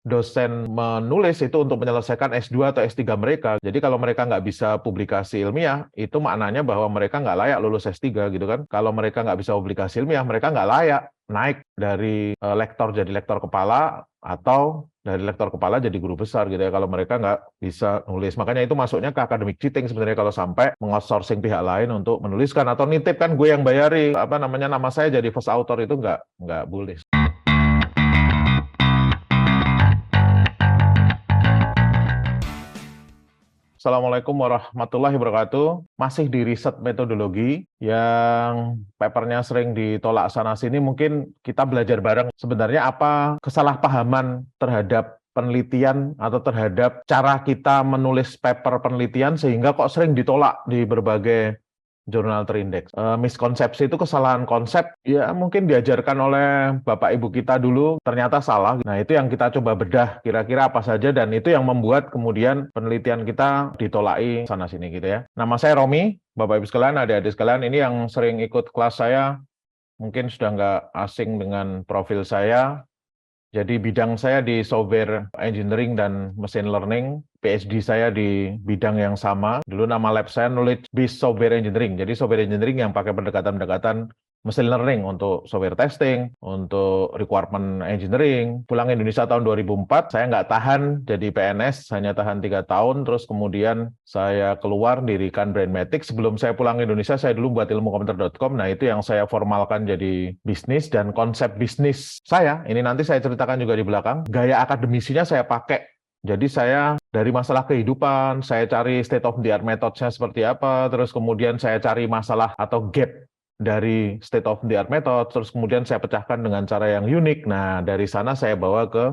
dosen menulis itu untuk menyelesaikan S2 atau S3 mereka. Jadi kalau mereka nggak bisa publikasi ilmiah, itu maknanya bahwa mereka nggak layak lulus S3 gitu kan. Kalau mereka nggak bisa publikasi ilmiah, mereka nggak layak naik dari lektor jadi lektor kepala atau dari lektor kepala jadi guru besar gitu ya, kalau mereka nggak bisa nulis. Makanya itu masuknya ke academic cheating sebenarnya kalau sampai mengoutsourcing pihak lain untuk menuliskan atau nitip, kan gue yang bayari nama saya jadi first author, itu nggak boleh. Assalamualaikum warahmatullahi wabarakatuh. Masih di riset metodologi yang papernya sering ditolak sana-sini, mungkin kita belajar bareng sebenarnya apa kesalahpahaman terhadap penelitian atau terhadap cara kita menulis paper penelitian sehingga kok sering ditolak di berbagai jurnal terindeks. Miskonsepsi itu kesalahan konsep, ya mungkin diajarkan oleh bapak ibu kita dulu, ternyata salah. Nah itu yang kita coba bedah, kira-kira apa saja, dan itu yang membuat kemudian penelitian kita ditolaki sana-sini gitu ya. Nama saya Romi, bapak ibu sekalian, adik-adik sekalian, ini yang sering ikut kelas saya, mungkin sudah nggak asing dengan profil saya. Jadi bidang saya di software engineering dan machine learning, PhD saya di bidang yang sama. Dulu nama lab saya knowledge-based software engineering. Jadi software engineering yang pakai pendekatan-pendekatan machine learning untuk software testing, untuk requirement engineering. Pulang Indonesia tahun 2004, saya nggak tahan jadi PNS, hanya tahan 3 tahun, terus kemudian saya keluar dirikan Brainmatic. Sebelum saya pulang Indonesia, saya dulu buat ilmukomputer.com. Nah itu yang saya formalkan jadi bisnis, dan konsep bisnis saya, ini nanti saya ceritakan juga di belakang, gaya akademisinya saya pakai. Jadi saya dari masalah kehidupan, saya cari state of the art methodnya seperti apa, terus kemudian saya cari masalah atau gap dari state of the art method, terus kemudian saya pecahkan dengan cara yang unik. Nah, dari sana saya bawa ke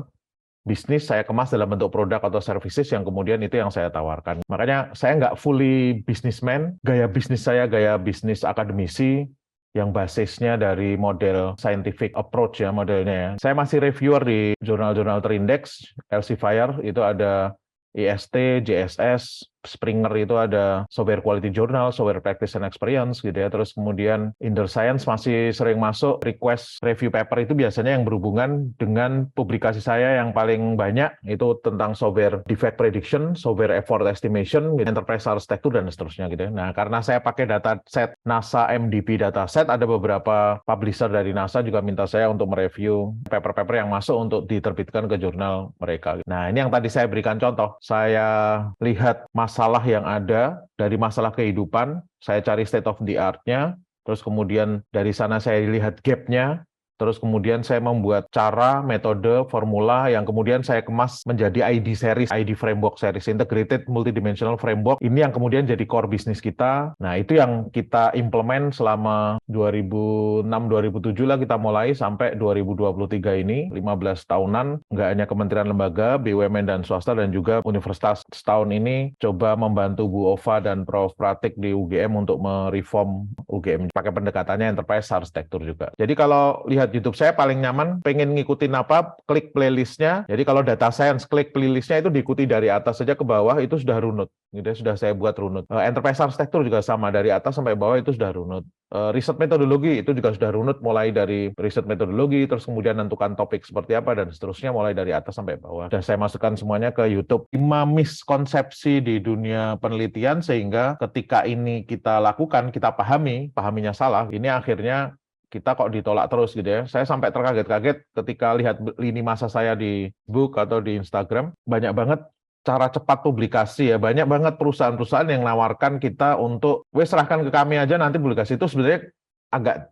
bisnis, saya kemas dalam bentuk produk atau services yang kemudian itu yang saya tawarkan. Makanya saya nggak fully businessman, gaya bisnis saya gaya bisnis akademisi, yang basisnya dari model scientific approach ya modelnya ya. Saya masih reviewer di jurnal-jurnal terindeks, Elsevier itu ada IST, JSS, Springer itu ada Software Quality Journal, Software Practice and Experience gitu ya. Terus kemudian Inner Science masih sering masuk request review paper, itu biasanya yang berhubungan dengan publikasi saya yang paling banyak itu tentang software defect prediction, software effort estimation, enterprise architecture dan seterusnya gitu ya. Nah, karena saya pakai dataset NASA MDP dataset, ada beberapa publisher dari NASA juga minta saya untuk mereview paper-paper yang masuk untuk diterbitkan ke jurnal mereka. Nah, ini yang tadi saya berikan contoh. Saya lihat masalah yang ada dari masalah kehidupan, saya cari state of the art-nya, terus kemudian dari sana saya lihat gap-nya, terus kemudian saya membuat cara, metode, formula yang kemudian saya kemas menjadi ID series, ID framework series, Integrated Multidimensional Framework. Ini yang kemudian jadi core bisnis kita. Nah, itu yang kita implement selama 2006-2007 lah kita mulai sampai 2023 ini, 15 tahunan. Nggak hanya kementerian lembaga, BUMN dan swasta, dan juga universitas. Setahun ini coba membantu Bu Ova dan Prof. Pratik di UGM untuk mereform UGM, pakai pendekatannya enterprise architecture juga. Jadi kalau lihat YouTube saya paling nyaman, pengen ngikutin apa, klik playlistnya. Jadi kalau data science, klik playlistnya itu diikuti dari atas saja ke bawah, itu sudah runut. Gitu, sudah saya buat runut. Enterprise architecture juga sama, dari atas sampai bawah itu sudah runut. Riset metodologi itu juga sudah runut, mulai dari riset metodologi, terus kemudian menentukan topik seperti apa, dan seterusnya mulai dari atas sampai bawah. Dan saya masukkan semuanya ke YouTube. 5 miskonsepsi di dunia penelitian, sehingga ketika ini kita lakukan, kita pahaminya salah, ini akhirnya kita kok ditolak terus gitu ya. Saya sampai terkaget-kaget ketika lihat lini masa saya di Facebook atau di Instagram, banyak banget cara cepat publikasi ya, banyak banget perusahaan-perusahaan yang nawarkan kita untuk, serahkan ke kami aja nanti publikasi. Itu sebenarnya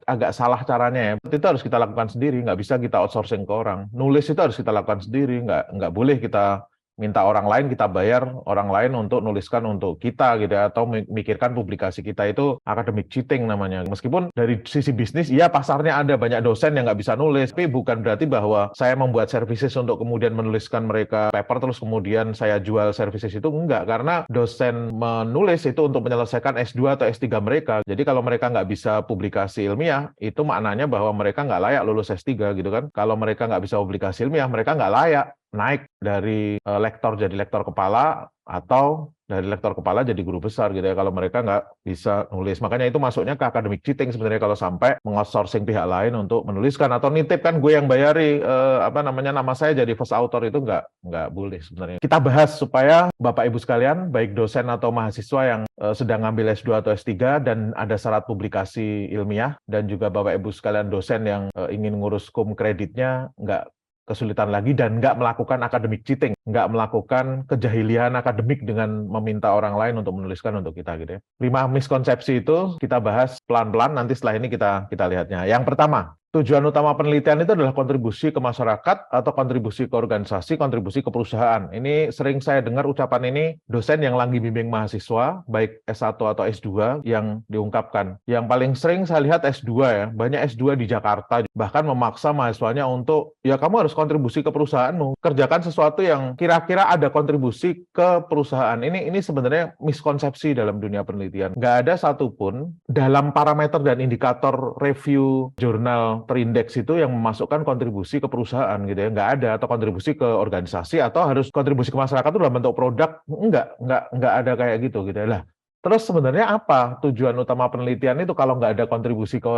agak salah caranya ya. Itu harus kita lakukan sendiri, nggak bisa kita outsourcing ke orang. Nulis itu harus kita lakukan sendiri, nggak boleh kita minta orang lain, kita bayar orang lain untuk nuliskan untuk kita gitu ya, atau memikirkan publikasi kita. Itu academic cheating namanya. Meskipun dari sisi bisnis, ya pasarnya ada banyak dosen yang nggak bisa nulis, tapi bukan berarti bahwa saya membuat services untuk kemudian menuliskan mereka paper, terus kemudian saya jual services itu, enggak. Karena dosen menulis itu untuk menyelesaikan S2 atau S3 mereka. Jadi kalau mereka nggak bisa publikasi ilmiah, itu maknanya bahwa mereka nggak layak lulus S3 gitu kan. Kalau mereka nggak bisa publikasi ilmiah, mereka nggak layak naik dari lektor jadi lektor kepala atau dari lektor kepala jadi guru besar gitu ya kalau mereka nggak bisa nulis. Makanya itu masuknya ke academic cheating sebenarnya kalau sampai mengoutsourcing pihak lain untuk menuliskan atau nitip kan gue yang bayari nama saya jadi first author itu nggak boleh sebenarnya. Kita bahas supaya Bapak Ibu sekalian baik dosen atau mahasiswa yang sedang ngambil S2 atau S3 dan ada syarat publikasi ilmiah dan juga Bapak Ibu sekalian dosen yang ingin ngurus cum kreditnya nggak kesulitan lagi dan nggak melakukan academic cheating, nggak melakukan kejahilian akademik dengan meminta orang lain untuk menuliskan untuk kita gitu ya. 5 miskonsepsi itu kita bahas pelan-pelan, nanti setelah ini kita lihatnya. Yang pertama, tujuan utama penelitian itu adalah kontribusi ke masyarakat atau kontribusi ke organisasi, kontribusi ke perusahaan. Ini sering saya dengar ucapan ini dosen yang lagi bimbing mahasiswa, baik S1 atau S2 yang diungkapkan. Yang paling sering saya lihat S2 ya, banyak S2 di Jakarta, bahkan memaksa mahasiswanya untuk, ya kamu harus kontribusi ke perusahaanmu, kerjakan sesuatu yang kira-kira ada kontribusi ke perusahaan. Ini sebenarnya miskonsepsi dalam dunia penelitian. Nggak ada satupun dalam parameter dan indikator review jurnal terindeks itu yang memasukkan kontribusi ke perusahaan gitu ya, nggak ada, atau kontribusi ke organisasi atau harus kontribusi ke masyarakat itu dalam bentuk produk, nggak ada kayak gitu ya lah. Terus sebenarnya apa tujuan utama penelitian itu kalau nggak ada kontribusi ke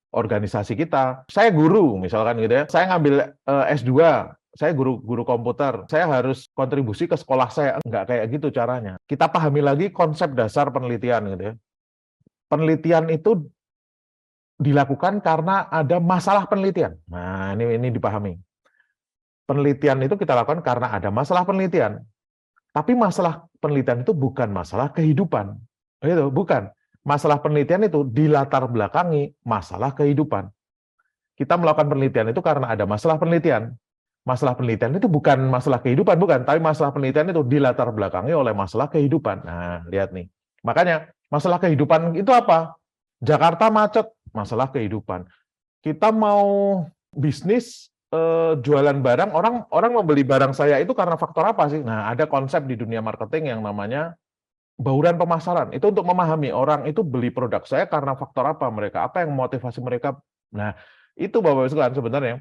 organisasi kita? Saya guru misalkan gitu ya, saya ngambil S2, saya guru komputer, saya harus kontribusi ke sekolah saya, nggak kayak gitu caranya. Kita pahami lagi konsep dasar penelitian gitu ya. Penelitian itu dilakukan karena ada masalah penelitian. Nah, ini dipahami. Penelitian itu kita lakukan karena ada masalah penelitian. Tapi masalah penelitian itu bukan masalah kehidupan. Itu bukan. Masalah penelitian itu dilatar belakangi masalah kehidupan. Kita melakukan penelitian itu karena ada masalah penelitian. Masalah penelitian itu bukan masalah kehidupan, bukan. Tapi masalah penelitian itu dilatar belakangi oleh masalah kehidupan. Nah, lihat nih. Makanya masalah kehidupan itu apa? Jakarta macet, masalah kehidupan. Kita mau bisnis jualan barang, orang membeli barang saya itu karena faktor apa sih? Nah, ada konsep di dunia marketing yang namanya bauran pemasaran. Itu untuk memahami orang itu beli produk saya karena faktor apa mereka, apa yang memotivasi mereka. Nah, itu Bapak Ibu sekalian sebenarnya.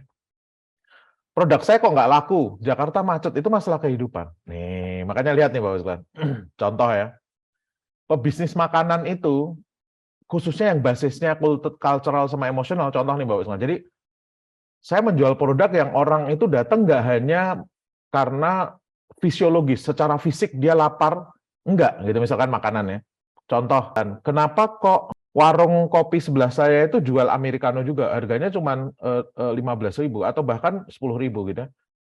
Produk saya kok nggak laku, Jakarta macet, itu masalah kehidupan. Nih, makanya lihat nih Bapak Ibu sekalian. Contoh ya, pebisnis makanan itu khususnya yang basisnya cultural sama emosional, contoh nih Bapak Ibu. Jadi saya menjual produk yang orang itu datang nggak hanya karena fisiologis, secara fisik dia lapar, enggak, gitu misalkan makanannya. Contoh, dan kenapa kok warung kopi sebelah saya itu jual americano juga, harganya cuma 15.000 atau bahkan 10.000 gitu.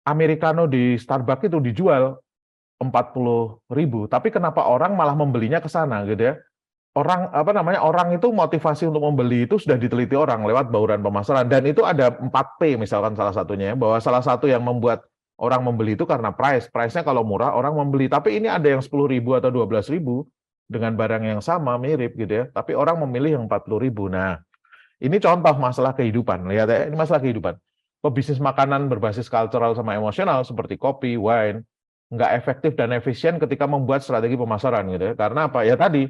Americano di Starbucks itu dijual 40.000, tapi kenapa orang malah membelinya ke sana gitu ya? Orang itu motivasi untuk membeli itu sudah diteliti orang lewat bauran pemasaran, dan itu ada 4P misalkan salah satunya ya, bahwa salah satu yang membuat orang membeli itu karena price-nya kalau murah orang membeli, tapi ini ada yang 10.000 atau 12.000 dengan barang yang sama mirip gitu ya, tapi orang memilih yang 40.000. Nah, ini contoh masalah kehidupan, lihat ya, ini masalah kehidupan. Pebisnis makanan berbasis cultural sama emosional seperti kopi, wine, nggak efektif dan efisien ketika membuat strategi pemasaran gitu ya, karena apa ya tadi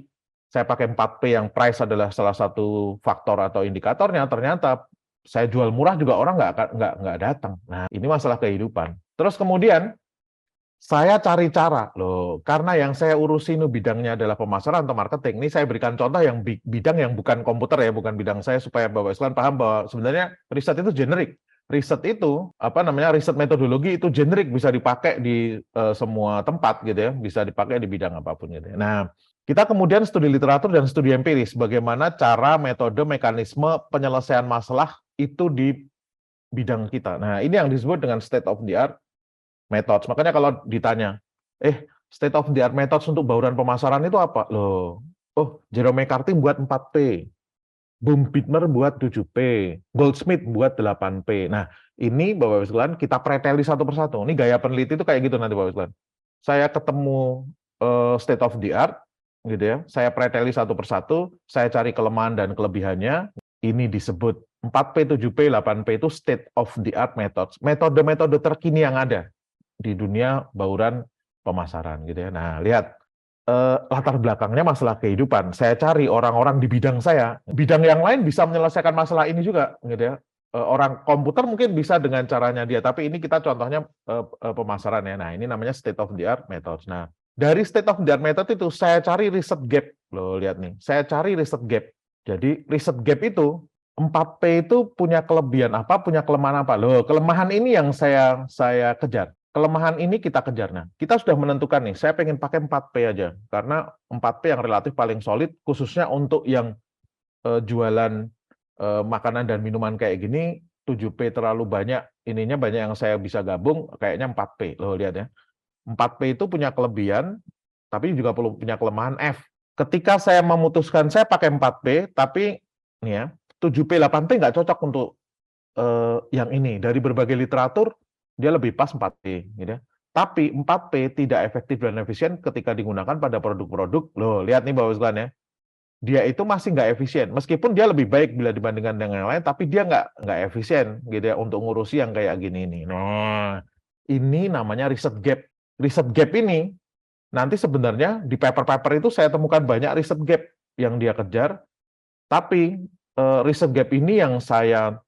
saya pakai 4P yang price adalah salah satu faktor atau indikatornya, ternyata saya jual murah juga orang nggak datang. Nah, ini masalah kehidupan. Terus kemudian saya cari cara loh, karena yang saya urusi ini bidangnya adalah pemasaran atau marketing. Ini saya berikan contoh yang bidang yang bukan komputer ya, bukan bidang saya, supaya Bapak sekalian paham bahwa sebenarnya riset itu generik. Riset itu riset metodologi itu generik, bisa dipakai di semua tempat gitu ya, bisa dipakai di bidang apapun gitu ya. Nah, kita kemudian studi literatur dan studi empiris, bagaimana cara, metode, mekanisme penyelesaian masalah itu di bidang kita. Nah, ini yang disebut dengan state of the art methods. Makanya kalau ditanya, state of the art methods untuk bauran pemasaran itu apa? Loh, Jerome McCarthy buat 4P, Boom Bittner buat 7P, Goldsmith buat 8P. Nah, ini Bapak-Ibu sekalian kita preteli satu persatu. Ini gaya peneliti itu kayak gitu nanti Bapak-Ibu sekalian. Saya ketemu state of the art, gitu ya. Saya preteli satu persatu, saya cari kelemahan dan kelebihannya. Ini disebut 4P, 7P, 8P itu state of the art methods. Metode-metode terkini yang ada di dunia bauran pemasaran gitu ya. Nah, lihat latar belakangnya masalah kehidupan. Saya cari orang-orang di bidang saya. Bidang yang lain bisa menyelesaikan masalah ini juga gitu ya. Orang komputer mungkin bisa dengan caranya dia, tapi ini kita contohnya pemasaran ya. Nah, ini namanya state of the art methods. Nah, Dari state of the art method itu saya cari riset gap. Loh, lihat nih, saya cari riset gap. Jadi riset gap itu 4P itu punya kelebihan apa, punya kelemahan apa. Loh, kelemahan ini yang saya kejar. Kelemahan ini kita kejar. Nah, kita sudah menentukan nih, saya pengen pakai 4P aja. Karena 4P yang relatif paling solid, khususnya untuk yang jualan makanan dan minuman kayak gini, 7P terlalu banyak, ininya banyak yang saya bisa gabung, kayaknya 4P. Loh, lihat ya. 4P itu punya kelebihan, tapi juga perlu punya kelemahan F. Ketika saya memutuskan saya pakai 4P, tapi nih ya, 7P, 8P nggak cocok untuk yang ini. Dari berbagai literatur, dia lebih pas 4P. Gitu ya. Tapi 4P tidak efektif dan efisien ketika digunakan pada produk-produk. Loh, lihat nih Bapak sekalian ya. Dia itu masih nggak efisien. Meskipun dia lebih baik bila dibandingkan dengan yang lain, tapi dia nggak efisien gitu ya untuk ngurusi yang kayak gini ini. Nah, ini namanya riset gap. Riset gap ini nanti sebenarnya di paper-paper itu saya temukan banyak riset gap yang dia kejar, tapi riset gap ini yang saya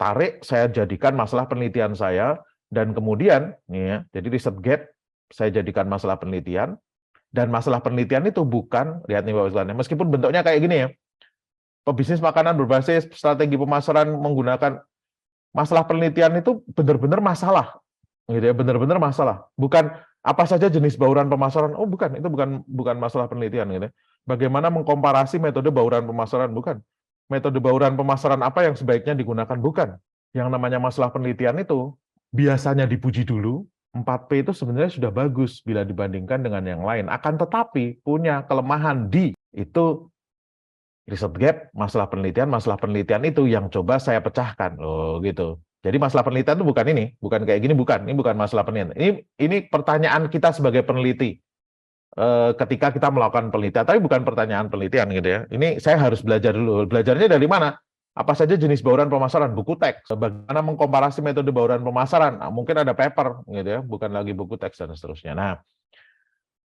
tarik, saya jadikan masalah penelitian saya, dan kemudian, nih ya, jadi riset gap saya jadikan masalah penelitian, dan masalah penelitian itu bukan, lihat nih Bapak sekalian, meskipun bentuknya kayak gini ya, pebisnis makanan berbasis strategi pemasaran menggunakan masalah penelitian itu benar-benar masalah, gitu ya, benar-benar masalah. Bukan apa saja jenis bauran pemasaran, oh bukan, itu bukan masalah penelitian, gitu ya. Bagaimana mengkomparasi metode bauran pemasaran, bukan. Metode bauran pemasaran apa yang sebaiknya digunakan, bukan. Yang namanya masalah penelitian itu biasanya dipuji dulu, 4P itu sebenarnya sudah bagus bila dibandingkan dengan yang lain. Akan tetapi punya kelemahan di itu riset gap, masalah penelitian itu yang coba saya pecahkan. Oh, gitu. Jadi masalah penelitian itu bukan ini, bukan kayak gini, bukan. Ini bukan masalah penelitian. Ini pertanyaan kita sebagai peneliti ketika kita melakukan penelitian, tapi bukan pertanyaan penelitian gitu ya. Ini saya harus belajar dulu. Belajarnya dari mana? Apa saja jenis bauran pemasaran? Buku teks. Bagaimana mengkomparasi metode bauran pemasaran? Nah, mungkin ada paper gitu ya, bukan lagi buku teks dan seterusnya. Nah,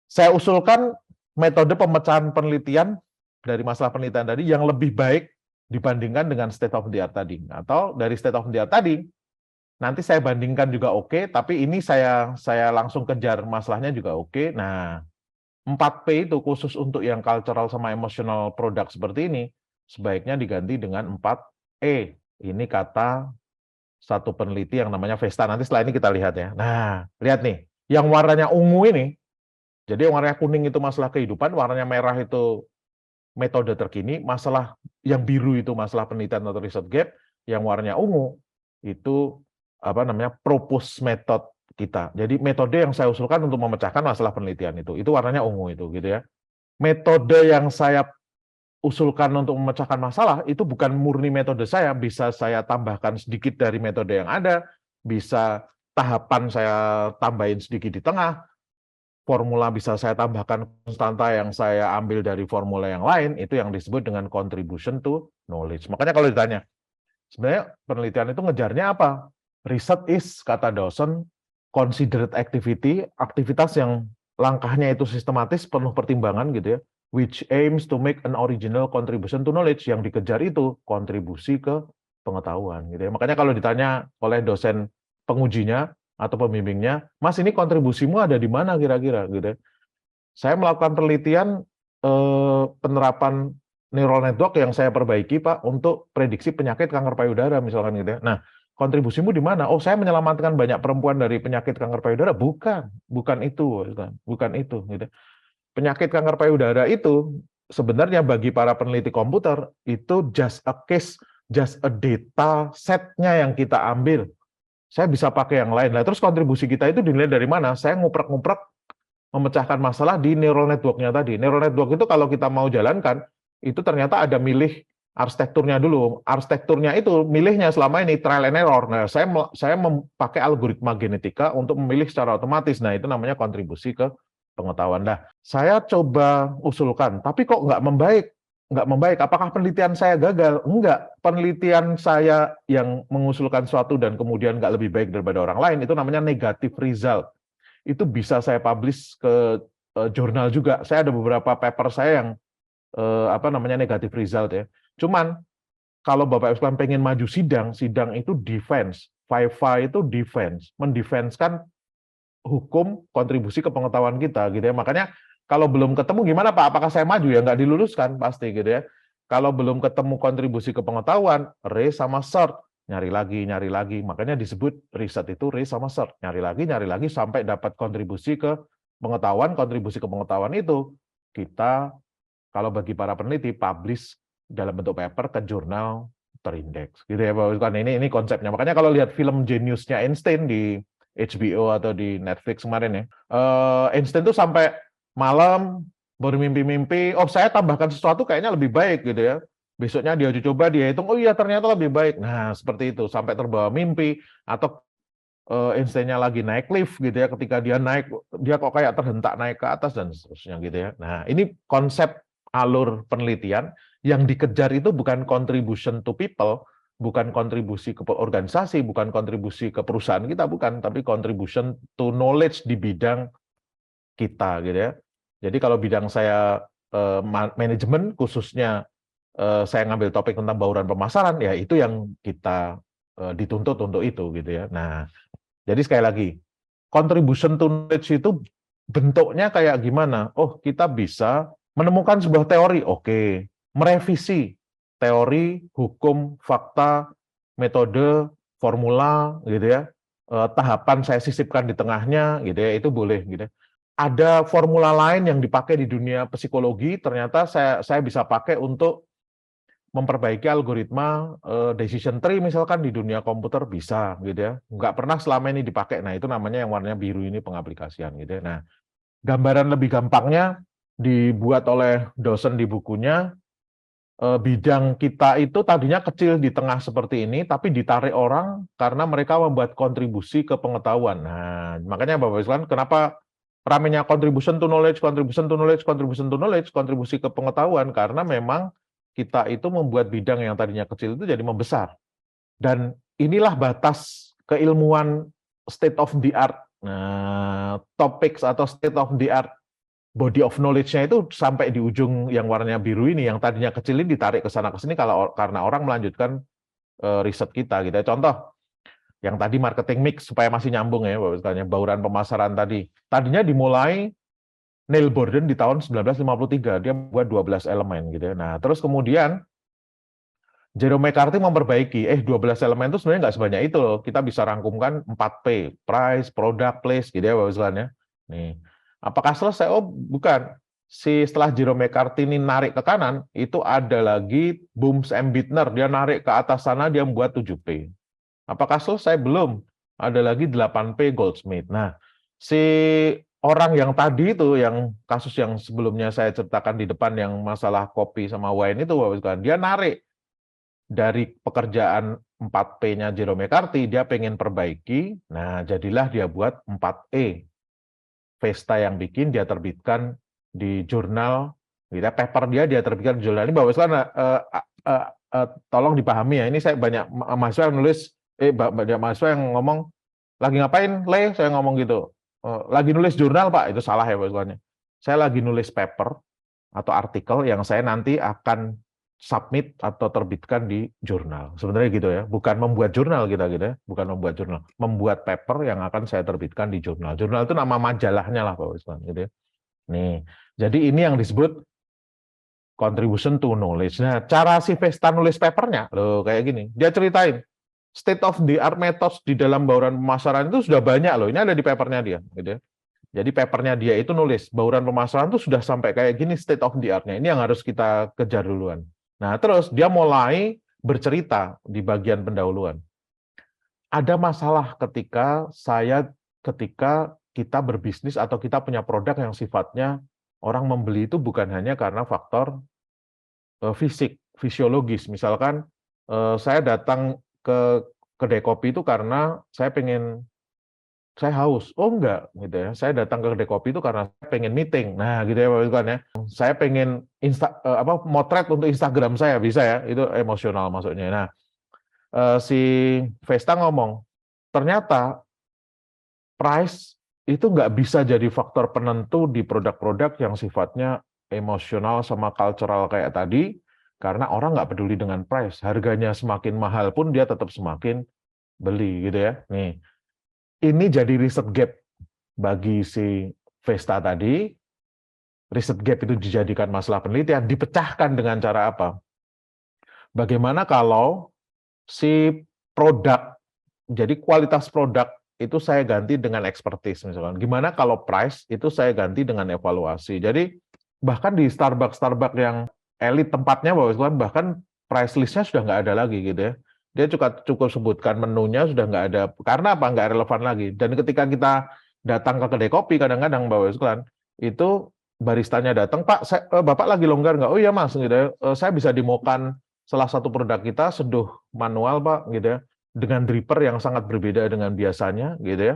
saya usulkan metode pemecahan penelitian dari masalah penelitian tadi yang lebih baik dibandingkan dengan state of the art tadi. Atau dari state of the art tadi, nanti saya bandingkan juga oke, tapi ini saya langsung kejar masalahnya juga oke. Nah, 4P itu khusus untuk yang cultural sama emotional product seperti ini, sebaiknya diganti dengan 4E. Ini kata satu peneliti yang namanya Vesta. Nanti setelah ini kita lihat ya. Nah, lihat nih, yang warnanya ungu ini, jadi yang warnanya kuning itu masalah kehidupan, warnanya merah itu metode terkini, masalah yang biru itu masalah penelitian atau riset gap, yang warnanya ungu itu apa namanya propose method kita. Jadi metode yang saya usulkan untuk memecahkan masalah penelitian itu warnanya ungu itu gitu ya. Metode yang saya usulkan untuk memecahkan masalah itu bukan murni metode saya, bisa saya tambahkan sedikit dari metode yang ada, bisa tahapan saya tambahin sedikit di tengah, formula bisa saya tambahkan konstanta yang saya ambil dari formula yang lain, itu yang disebut dengan contribution to knowledge. Makanya kalau ditanya, sebenarnya penelitian itu ngejarnya apa? Research is, kata Dawson, considered activity, aktivitas yang langkahnya itu sistematis, penuh pertimbangan gitu ya, which aims to make an original contribution to knowledge, yang dikejar itu kontribusi ke pengetahuan gitu ya. Makanya kalau ditanya oleh dosen pengujinya atau pembimbingnya, Mas ini kontribusimu ada di mana kira-kira gitu ya. Saya melakukan penelitian penerapan neural network yang saya perbaiki Pak untuk prediksi penyakit kanker payudara misalkan gitu ya. Nah, kontribusimu di mana? Oh, saya menyelamatkan banyak perempuan dari penyakit kanker payudara. Bukan itu, bukan itu gitu. Penyakit kanker payudara itu sebenarnya bagi para peneliti komputer itu just a case, just a data setnya yang kita ambil. Saya bisa pakai yang lain. Nah, terus kontribusi kita itu dinilai dari mana? Saya nguprek-nguprek memecahkan masalah di neural network-nya tadi. Neural network itu kalau kita mau jalankan, itu ternyata ada milih arsitekturnya dulu. Arsitekturnya itu milihnya selama ini trial and error. Nah, saya memakai algoritma genetika untuk memilih secara otomatis. Nah, itu namanya kontribusi ke pengetahuan. Nah, saya coba usulkan, tapi kok nggak membaik? Nggak membaik. Apakah penelitian saya gagal? Enggak. Penelitian saya yang mengusulkan sesuatu dan kemudian nggak lebih baik daripada orang lain, itu namanya negative result. Itu bisa saya publish ke jurnal juga. Saya ada beberapa paper saya yang apa namanya negative result ya. Cuman kalau Bapak Ibu sekalian pengen maju sidang, sidang itu defense. Viva itu defense, mendefensekan hukum kontribusi ke pengetahuan kita gitu ya. Makanya kalau belum ketemu gimana Pak? Apakah saya maju ya? Nggak diluluskan pasti gitu ya. Kalau belum ketemu kontribusi ke pengetahuan, re sama cert, nyari lagi. Makanya disebut riset itu re sama cert, nyari lagi sampai dapat kontribusi ke pengetahuan. Kontribusi ke pengetahuan itu kita kalau bagi para peneliti publish dalam bentuk paper ke jurnal terindeks gitu ya Pak Wiswan. Ini konsepnya. Makanya kalau lihat film Genius-nya Einstein di HBO atau di Netflix kemarin ya, Einstein tuh sampai malam bermimpi-mimpi, oh saya tambahkan sesuatu kayaknya lebih baik gitu ya. Besoknya dia coba, dia hitung, oh iya ternyata lebih baik. Nah seperti itu, sampai terbawa mimpi, atau Einstein-nya lagi naik lift gitu ya, ketika dia naik, dia kok kayak terhentak naik ke atas dan seterusnya gitu ya. Nah ini konsep alur penelitian yang dikejar itu bukan contribution to people, bukan kontribusi ke organisasi, bukan kontribusi ke perusahaan kita, bukan, tapi contribution to knowledge di bidang kita gitu ya. Jadi kalau bidang saya manajemen, khususnya saya ngambil topik tentang bauran pemasaran, ya itu yang kita dituntut untuk itu gitu ya. Nah, jadi sekali lagi, contribution to knowledge itu bentuknya kayak gimana? Oh, kita bisa menemukan sebuah teori, oke. Merevisi teori, hukum, fakta, metode, formula, gitu ya. Tahapan saya sisipkan di tengahnya, gitu ya. Itu boleh, gitu ya. Ada formula lain yang dipakai di dunia psikologi, ternyata saya bisa pakai untuk memperbaiki algoritma decision tree misalkan di dunia komputer bisa gitu ya. Nggak pernah selama ini dipakai. Nah, itu namanya yang warnanya biru ini pengaplikasian gitu ya. Nah, gambaran lebih gampangnya dibuat oleh dosen di bukunya, bidang kita itu tadinya kecil di tengah seperti ini, tapi ditarik orang karena mereka membuat kontribusi ke pengetahuan. Nah, makanya Bapak Ibu kenapa ramenya contribution to knowledge, kontribusi ke pengetahuan, karena memang kita itu membuat bidang yang tadinya kecil itu jadi membesar. Dan inilah batas keilmuan state of the art. Nah, topics atau state of the art body of knowledge-nya itu sampai di ujung yang warnanya biru ini, yang tadinya kecil ini ditarik ke sana ke sini karena orang melanjutkan riset kita gitu. Contoh yang tadi marketing mix supaya masih nyambung ya, bauran pemasaran tadi. Tadinya dimulai Neil Borden di tahun 1953, dia buat 12 elemen gitu ya. Nah, terus kemudian Jerome McCarthy memperbaiki, 12 elemen itu sebenarnya nggak sebanyak itu loh. Kita bisa rangkumkan 4P, price, product, place gitu ya Bapak Ibu ya. Nih. Apakah selesai? Oh, bukan. Setelah Jerome McCarthy ini narik ke kanan, itu ada lagi Booms and Bittner, dia narik ke atas sana, dia membuat 7P. Apakah selesai? Belum. Ada lagi 8P Goldsmith. Nah, si orang yang tadi itu, yang kasus yang sebelumnya saya ceritakan di depan, yang masalah kopi sama wine itu, dia narik dari pekerjaan 4P-nya Jerome McCarthy, dia pengen perbaiki, nah jadilah dia buat 4E. Vesta yang bikin, dia terbitkan di jurnal, paper dia terbitkan di jurnal. Ini Bapak Ibu tolong dipahami ya, ini saya banyak mahasiswa yang nulis, banyak mahasiswa yang ngomong, lagi ngapain, Le? Saya ngomong gitu. Lagi nulis jurnal, Pak. Itu salah ya, Pak. Saya lagi nulis paper atau artikel yang saya nanti akan submit atau terbitkan di jurnal. Sebenarnya gitu ya, bukan membuat jurnal kita gitu ya, bukan membuat jurnal, membuat paper yang akan saya terbitkan di jurnal. Jurnal itu nama majalahnya lah, Pak Wisman, gitu ya. Nih, jadi ini yang disebut contribution to knowledge. Nah, cara si Vesta nulis papernya, loh kayak gini. Dia ceritain, state of the art methods di dalam bauran pemasaran itu sudah banyak loh. Ini ada di papernya dia, gitu ya. Jadi papernya dia itu nulis, bauran pemasaran itu sudah sampai kayak gini state of the art-nya. Ini yang harus kita kejar duluan. Nah, terus dia mulai bercerita di bagian pendahuluan. Ada masalah ketika kita berbisnis atau kita punya produk yang sifatnya orang membeli itu bukan hanya karena faktor fisik, fisiologis. Misalkan saya datang ke kedai kopi itu karena saya haus. Oh enggak, gitu ya. Saya datang ke kedai kopi itu karena saya pengen meeting. Nah, gitu ya Pak Iwan ya. Saya pengen motret untuk Instagram saya, bisa ya. Itu emosional maksudnya. Nah, si Vesta ngomong, ternyata price itu nggak bisa jadi faktor penentu di produk-produk yang sifatnya emosional sama cultural kayak tadi, karena orang nggak peduli dengan price. Harganya semakin mahal pun dia tetap semakin beli, gitu ya. Nih, ini jadi riset gap. bagi si Vesta tadi, riset gap itu dijadikan masalah penelitian, dipecahkan dengan cara apa? Bagaimana kalau si produk, jadi kualitas produk itu saya ganti dengan expertise misalkan. Gimana kalau price itu saya ganti dengan evaluasi. Jadi bahkan di Starbucks yang elit tempatnya bahkan price list-nya sudah nggak ada lagi gitu ya. Dia cukup sebutkan menunya sudah nggak ada, karena apa? Nggak relevan lagi. Dan ketika kita datang ke kedai kopi kadang-kadang Bapak Sekalian, itu baristanya datang, Pak, Bapak lagi longgar nggak? Oh iya Mas, gitu ya. Saya bisa demokan salah satu produk kita seduh manual Pak, gitu ya, dengan dripper yang sangat berbeda dengan biasanya, gitu ya.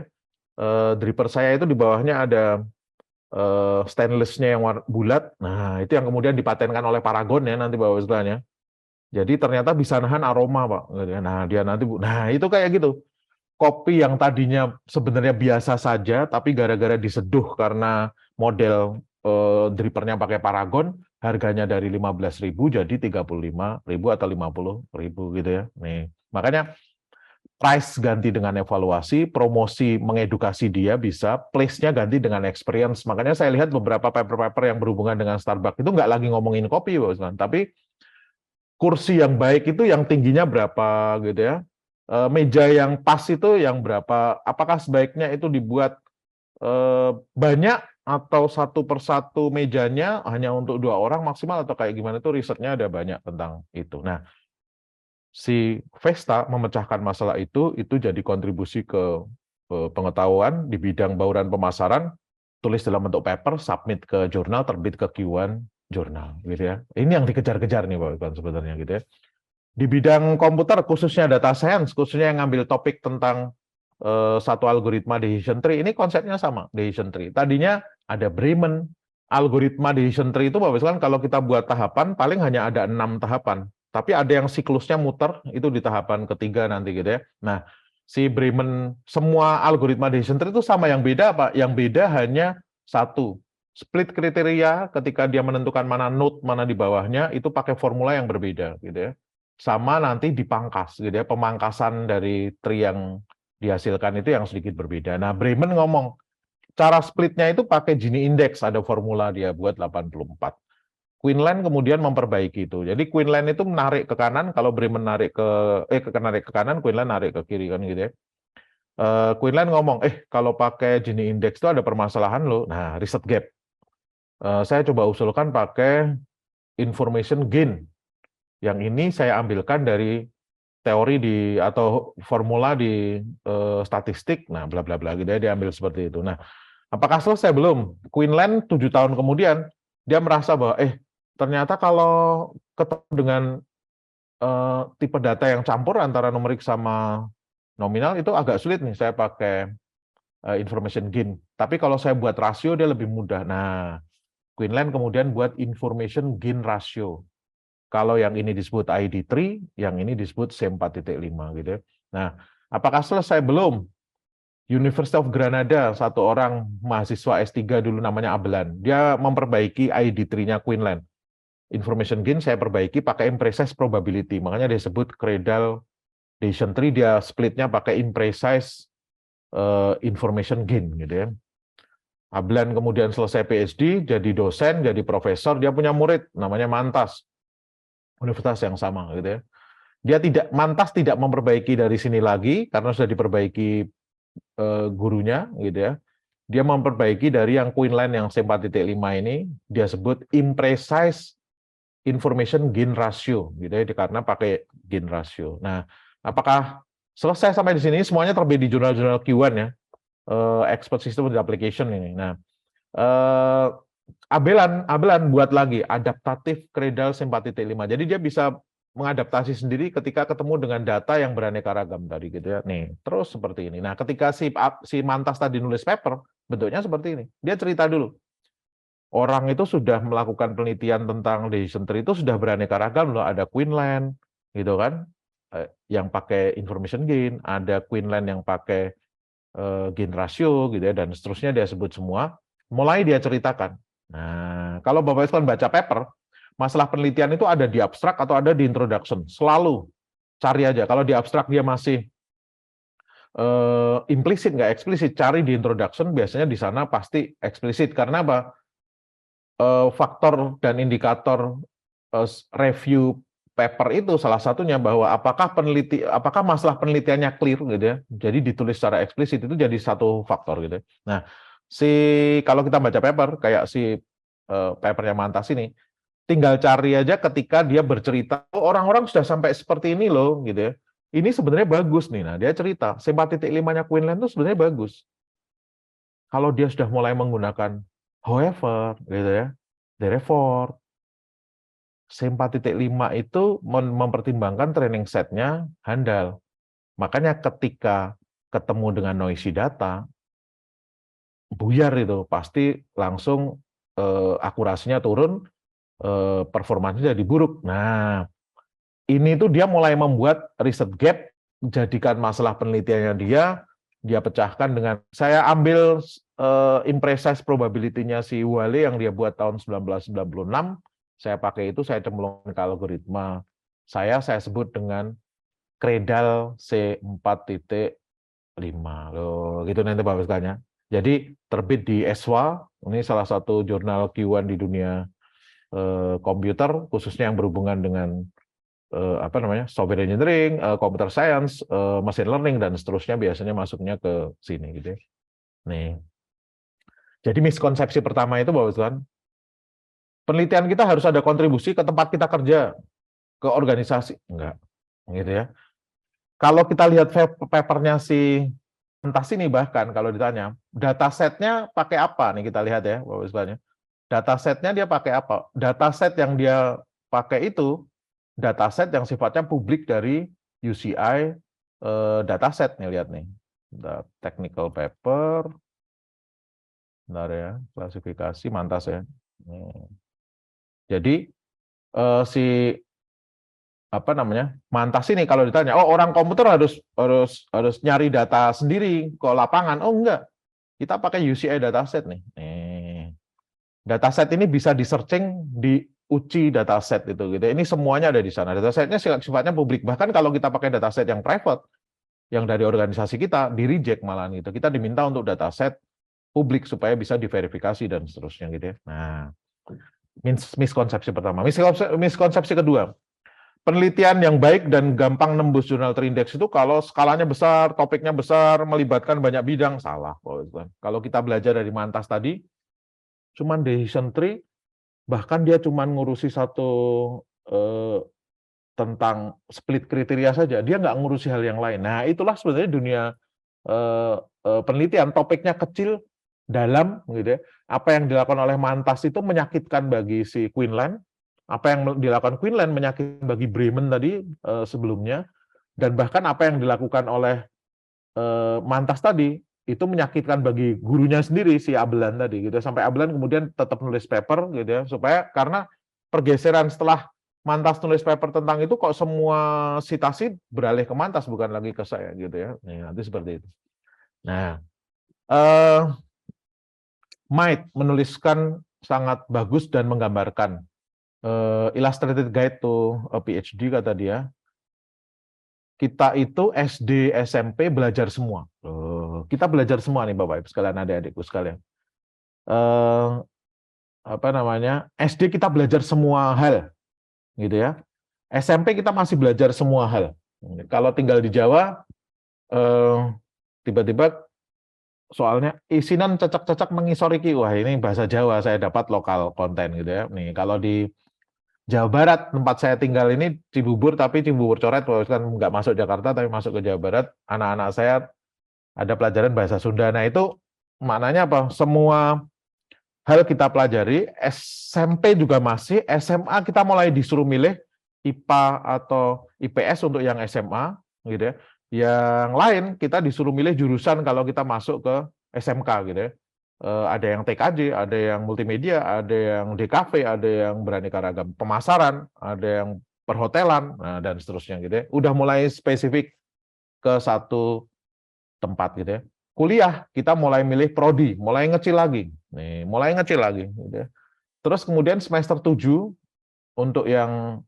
Dripper saya itu di bawahnya ada stainless-nya yang bulat. Nah, itu yang kemudian dipatenkan oleh Paragon ya nanti Bapak sekalian ya. Jadi ternyata bisa nahan aroma Pak. Nah, dia nanti, nah itu kayak gitu. Kopi yang tadinya sebenarnya biasa saja, tapi gara-gara diseduh karena model drippernya pakai Paragon, harganya dari 15.000 jadi 35.000 atau 50.000 gitu ya. Nih, makanya price ganti dengan evaluasi, promosi mengedukasi dia bisa, place-nya ganti dengan experience. Makanya saya lihat beberapa paper-paper yang berhubungan dengan Starbucks itu nggak lagi ngomongin kopi, tapi kursi yang baik itu yang tingginya berapa gitu ya. Meja yang pas itu yang berapa, apakah sebaiknya itu dibuat banyak atau satu persatu mejanya hanya untuk 2 orang maksimal atau kayak gimana, itu risetnya ada banyak tentang itu. Nah, si Vesta memecahkan masalah itu jadi kontribusi ke pengetahuan di bidang bauran pemasaran, tulis dalam bentuk paper, submit ke jurnal, terbit ke Q1 jurnal gitu ya. Ini yang dikejar-kejar nih Pak Iwan sebenarnya gitu ya. Di bidang komputer khususnya data science, khususnya yang ngambil topik tentang satu algoritma decision tree, ini konsepnya sama, decision tree. Tadinya ada Bremen, algoritma decision tree itu Bapak Iwan kalau kita buat tahapan paling hanya ada 6 tahapan. Tapi ada yang siklusnya muter, itu di tahapan ketiga nanti gitu ya. Nah, si Bremen, semua algoritma decision tree itu sama, yang beda apa? Yang beda hanya satu, split kriteria ketika dia menentukan mana node, mana di bawahnya, itu pakai formula yang berbeda gitu ya. Sama nanti dipangkas gitu ya, pemangkasan dari tree yang dihasilkan itu yang sedikit berbeda. Nah, Bremen ngomong, cara splitnya itu pakai Gini Index, ada formula dia buat 84. Queensland kemudian memperbaiki itu. Jadi Queensland itu menarik ke kanan, kalau Bremen narik ke kanan, Queensland narik ke kiri kan gitu ya. Queensland ngomong, kalau pakai Gini Index itu ada permasalahan loh. Nah, riset gap. Saya coba usulkan pakai information gain. Yang ini saya ambilkan dari teori atau formula di statistik. Nah, bla bla bla gitu ya, diambil seperti itu. Nah, apakah selesai belum? Queensland 7 tahun kemudian dia merasa bahwa ternyata kalau ketemu dengan tipe data yang campur antara numerik sama nominal itu agak sulit nih saya pakai information gain. Tapi kalau saya buat rasio dia lebih mudah. Nah, Queensland kemudian buat information gain ratio. Kalau yang ini disebut ID3, yang ini disebut C4.5 gitu ya. Nah, apakah selesai belum? University of Granada, satu orang mahasiswa S3 dulu namanya Abelan. Dia memperbaiki ID3-nya Queensland. Information gain saya perbaiki pakai imprecise probability. Makanya dia sebut Cradle decision tree, dia splitnya pakai imprecise information gain gitu ya. Abelan kemudian selesai PhD, jadi dosen, jadi profesor, dia punya murid namanya Mantas. Universitas yang sama gitu ya. Dia Mantas tidak memperbaiki dari sini lagi karena sudah diperbaiki gurunya gitu ya. Dia memperbaiki dari yang Queensland yang C4.5 ini, dia sebut imprecise information gain ratio gitu ya, karena pakai gain ratio. Nah, apakah selesai sampai di sini? Semuanya terbit di jurnal-jurnal Q1 ya. Expert System Application ini. Nah, Abelan buat lagi adaptatif Cradle C4.5. Jadi dia bisa mengadaptasi sendiri ketika ketemu dengan data yang beraneka ragam tadi gitu ya. Nih, terus seperti ini. Nah, ketika si Mantas tadi nulis paper, bentuknya seperti ini. Dia cerita dulu. Orang itu sudah melakukan penelitian tentang decision tree itu sudah beraneka ragam loh. Ada Queensland gitu kan, yang pakai information gain, ada Queensland yang pakai gain ratio gitu ya, dan seterusnya dia sebut semua. Mulai dia ceritakan. Nah, kalau Bapak Ibu baca paper, masalah penelitian itu ada di abstrak atau ada di introduction. Selalu cari aja. Kalau di abstrak dia masih implisit nggak eksplisit, cari di introduction, biasanya di sana pasti eksplisit. Karena apa? Faktor dan indikator review paper itu salah satunya bahwa apakah masalah penelitiannya clear gitu ya. Jadi ditulis secara eksplisit itu jadi satu faktor gitu. Nah, kalau kita baca paper kayak papernya Mantas ini, tinggal cari aja ketika dia bercerita, oh, orang-orang sudah sampai seperti ini loh gitu ya. Ini sebenarnya bagus nih. Nah, dia cerita, SEMA.5-nya Queensland itu sebenarnya bagus. Kalau dia sudah mulai menggunakan however gitu ya, therefore, SEMA.5 itu mempertimbangkan training setnya handal. Makanya ketika ketemu dengan noisy data, buyar itu, pasti langsung akurasinya turun, performanya jadi buruk. Nah, ini tuh dia mulai membuat riset gap, jadikan masalah penelitiannya dia pecahkan dengan, saya ambil imprecise probability-nya si Wale yang dia buat tahun 1996, saya pakai itu, saya cemplungkan ke algoritma. Saya sebut dengan Credal C4.5. Loh, gitu nanti Bapak sekalian. Jadi terbit di ESWA, ini salah satu jurnal Q1 di dunia komputer, khususnya yang berhubungan dengan software engineering, computer science, machine learning, dan seterusnya, biasanya masuknya ke sini gitu ya. Nih. Jadi miskonsepsi pertama itu Bapak sekalian, penelitian kita harus ada kontribusi ke tempat kita kerja, ke organisasi. Enggak, gitu ya. Kalau kita lihat papernya si Mantas ini, bahkan kalau ditanya, datasetnya pakai apa nih, kita lihat ya Bapak sekalian. Datasetnya dia pakai apa? Dataset yang dia pakai itu dataset yang sifatnya publik dari UCI dataset nih, lihat nih. Technical paper. Bentar ya, klasifikasi Mantas ya. Jadi si Mantas ini kalau ditanya, oh, orang komputer harus nyari data sendiri ke lapangan. Oh, enggak. Kita pakai UCI dataset nih. Dataset ini bisa di-searching di UCI dataset itu gitu. Ini semuanya ada di sana. Datasetnya sifatnya publik. Bahkan kalau kita pakai dataset yang private, yang dari organisasi kita, di-reject malahan gitu. Kita diminta untuk dataset publik supaya bisa diverifikasi dan seterusnya gitu ya. Nah, miskonsepsi pertama. Miskonsepsi kedua, penelitian yang baik dan gampang nembus jurnal terindeks itu kalau skalanya besar, topiknya besar, melibatkan banyak bidang. Salah. Kalau kita belajar dari Mantas tadi, cuman decision tree, bahkan dia cuman ngurusi satu tentang split kriteria saja, dia nggak ngurusi hal yang lain. Nah, itulah sebenarnya dunia penelitian, topiknya kecil, dalam, gitu ya. Apa yang dilakukan oleh Mantas itu menyakitkan bagi si Queensland, apa yang dilakukan Queensland menyakitkan bagi Bremen tadi sebelumnya, dan bahkan apa yang dilakukan oleh Mantas tadi itu menyakitkan bagi gurunya sendiri, si Abelan tadi gitu. Sampai Abelan kemudian tetap nulis paper gitu ya, supaya karena pergeseran setelah Mantas nulis paper tentang itu, kok semua sitasi beralih ke Mantas, bukan lagi ke saya gitu ya. Nanti seperti itu. Nah, Might menuliskan sangat bagus dan menggambarkan illustrated guide to a PhD, kata dia. Kita itu SD, SMP belajar semua. Kita belajar semua nih Bapak Ibu sekalian, adik-adikku sekalian. SD kita belajar semua hal, gitu ya. SMP kita masih belajar semua hal. Kalau tinggal di Jawa, tiba-tiba soalnya isinan cecak-cecak mengisoriki, wah ini bahasa Jawa, saya dapat lokal konten gitu ya. Nih kalau di Jawa Barat, tempat saya tinggal ini Cibubur, tapi Cibubur coret, kan nggak masuk Jakarta, tapi masuk ke Jawa Barat. Anak-anak saya ada pelajaran bahasa Sunda. Nah itu maknanya apa? Semua hal kita pelajari, SMP juga masih, SMA kita mulai disuruh milih IPA atau IPS untuk yang SMA, gitu ya. Yang lain kita disuruh milih jurusan kalau kita masuk ke SMK, gitu ya. Ada yang TKJ, ada yang multimedia, ada yang DKV, ada yang beraneka ragam pemasaran, ada yang perhotelan, dan seterusnya gitu ya. Udah mulai spesifik ke satu tempat gitu ya. Kuliah kita mulai milih prodi, mulai ngecil lagi. Nih, mulai ngecil lagi gitu ya. Terus kemudian semester 7 untuk yang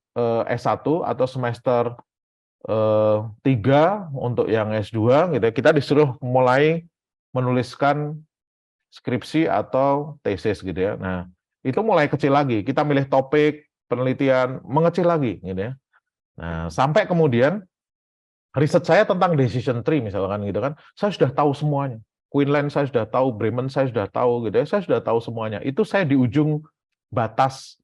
S1 atau semester 3 untuk yang S2 gitu ya, kita disuruh mulai menuliskan skripsi atau tesis gitu ya. Nah, itu mulai kecil lagi. Kita milih topik, penelitian, mengecil lagi gitu ya. Nah, sampai kemudian riset saya tentang decision tree misalkan gitu kan, saya sudah tahu semuanya. Queensland saya sudah tahu, Bremen saya sudah tahu gitu ya, saya sudah tahu semuanya. Itu saya di ujung batas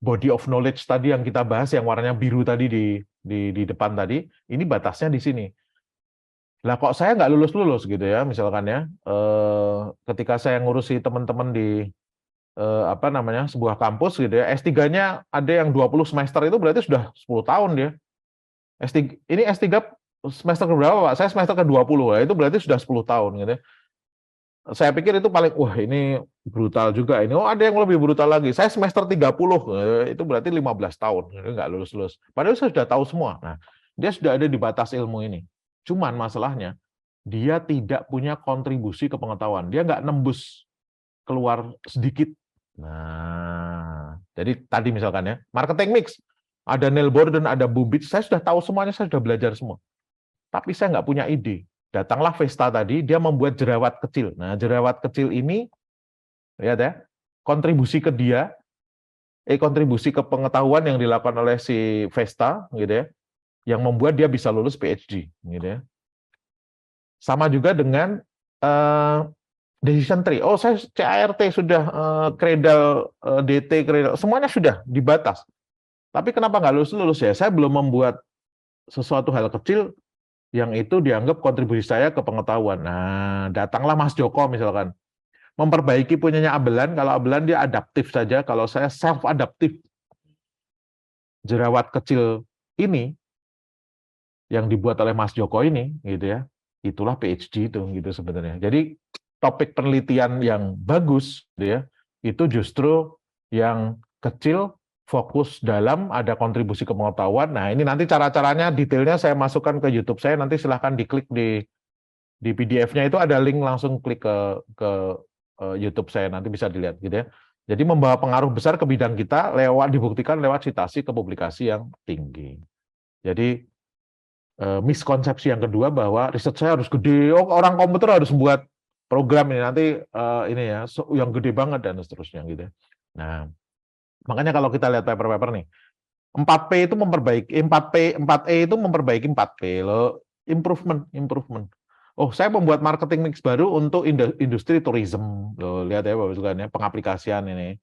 body of knowledge tadi yang kita bahas yang warnanya biru tadi di depan tadi, ini batasnya di sini. Lah kok saya nggak lulus-lulus gitu ya, misalkan ya, ketika saya ngurusi teman-teman di apa namanya, sebuah kampus gitu ya, S3-nya ada yang 20 semester itu berarti sudah 10 tahun dia. S3 ini S3 semester keberapa, Pak? Saya semester ke-20 lah, itu berarti sudah 10 tahun gitu ya. Saya pikir itu paling, wah ini brutal juga ini. Oh, ada yang lebih brutal lagi. Saya semester 30, itu berarti 15 tahun, gitu, nggak lulus-lulus. Padahal saya sudah tahu semua. Nah, dia sudah ada di batas ilmu ini. Cuman masalahnya, dia tidak punya kontribusi ke pengetahuan. Dia nggak nembus keluar sedikit. Nah, jadi tadi misalkan ya, marketing mix. Ada Neil Borden, ada Bubit, saya sudah tahu semuanya, saya sudah belajar semua. Tapi saya nggak punya ide. Datanglah Vesta tadi, dia membuat jerawat kecil. Nah, jerawat kecil ini, lihat ya, kontribusi ke dia, kontribusi ke pengetahuan yang dilakukan oleh si Vesta, gitu ya, yang membuat dia bisa lulus PhD, gitu ya. Sama juga dengan decision tree. Oh, saya CART sudah, Cradle, DT, Cradle, semuanya sudah dibatas. Tapi kenapa nggak lulus-lulus ya? Saya belum membuat sesuatu hal kecil yang itu dianggap kontribusi saya ke pengetahuan. Nah, datanglah Mas Joko misalkan, memperbaiki punyanya Abelan, kalau Abelan dia adaptif saja, kalau saya self-adaptif. Jerawat kecil ini, yang dibuat oleh Mas Joko ini, gitu ya, itulah PhD itu, gitu sebenarnya. Jadi, topik penelitian yang bagus, gitu ya, itu justru yang kecil, fokus dalam, ada kontribusi ke pengetahuan. Nah, ini nanti cara-caranya, detailnya saya masukkan ke YouTube saya, nanti silahkan diklik di PDF-nya itu ada link, langsung klik ke YouTube saya, nanti bisa dilihat gitu ya. Jadi membawa pengaruh besar ke bidang kita dibuktikan lewat citasi ke publikasi yang tinggi. Jadi miskonsepsi yang kedua bahwa riset saya harus gede, oh orang komputer harus buat program ini nanti ini ya yang gede banget dan seterusnya gitu ya. Nah, makanya kalau kita lihat paper-paper nih, 4P itu memperbaiki 4E itu memperbaiki 4P loh, improvement. Oh, saya membuat marketing mix baru untuk industri tourism. Loh, lihat ya Bapak Ibu sekalian ya, pengaplikasian ini.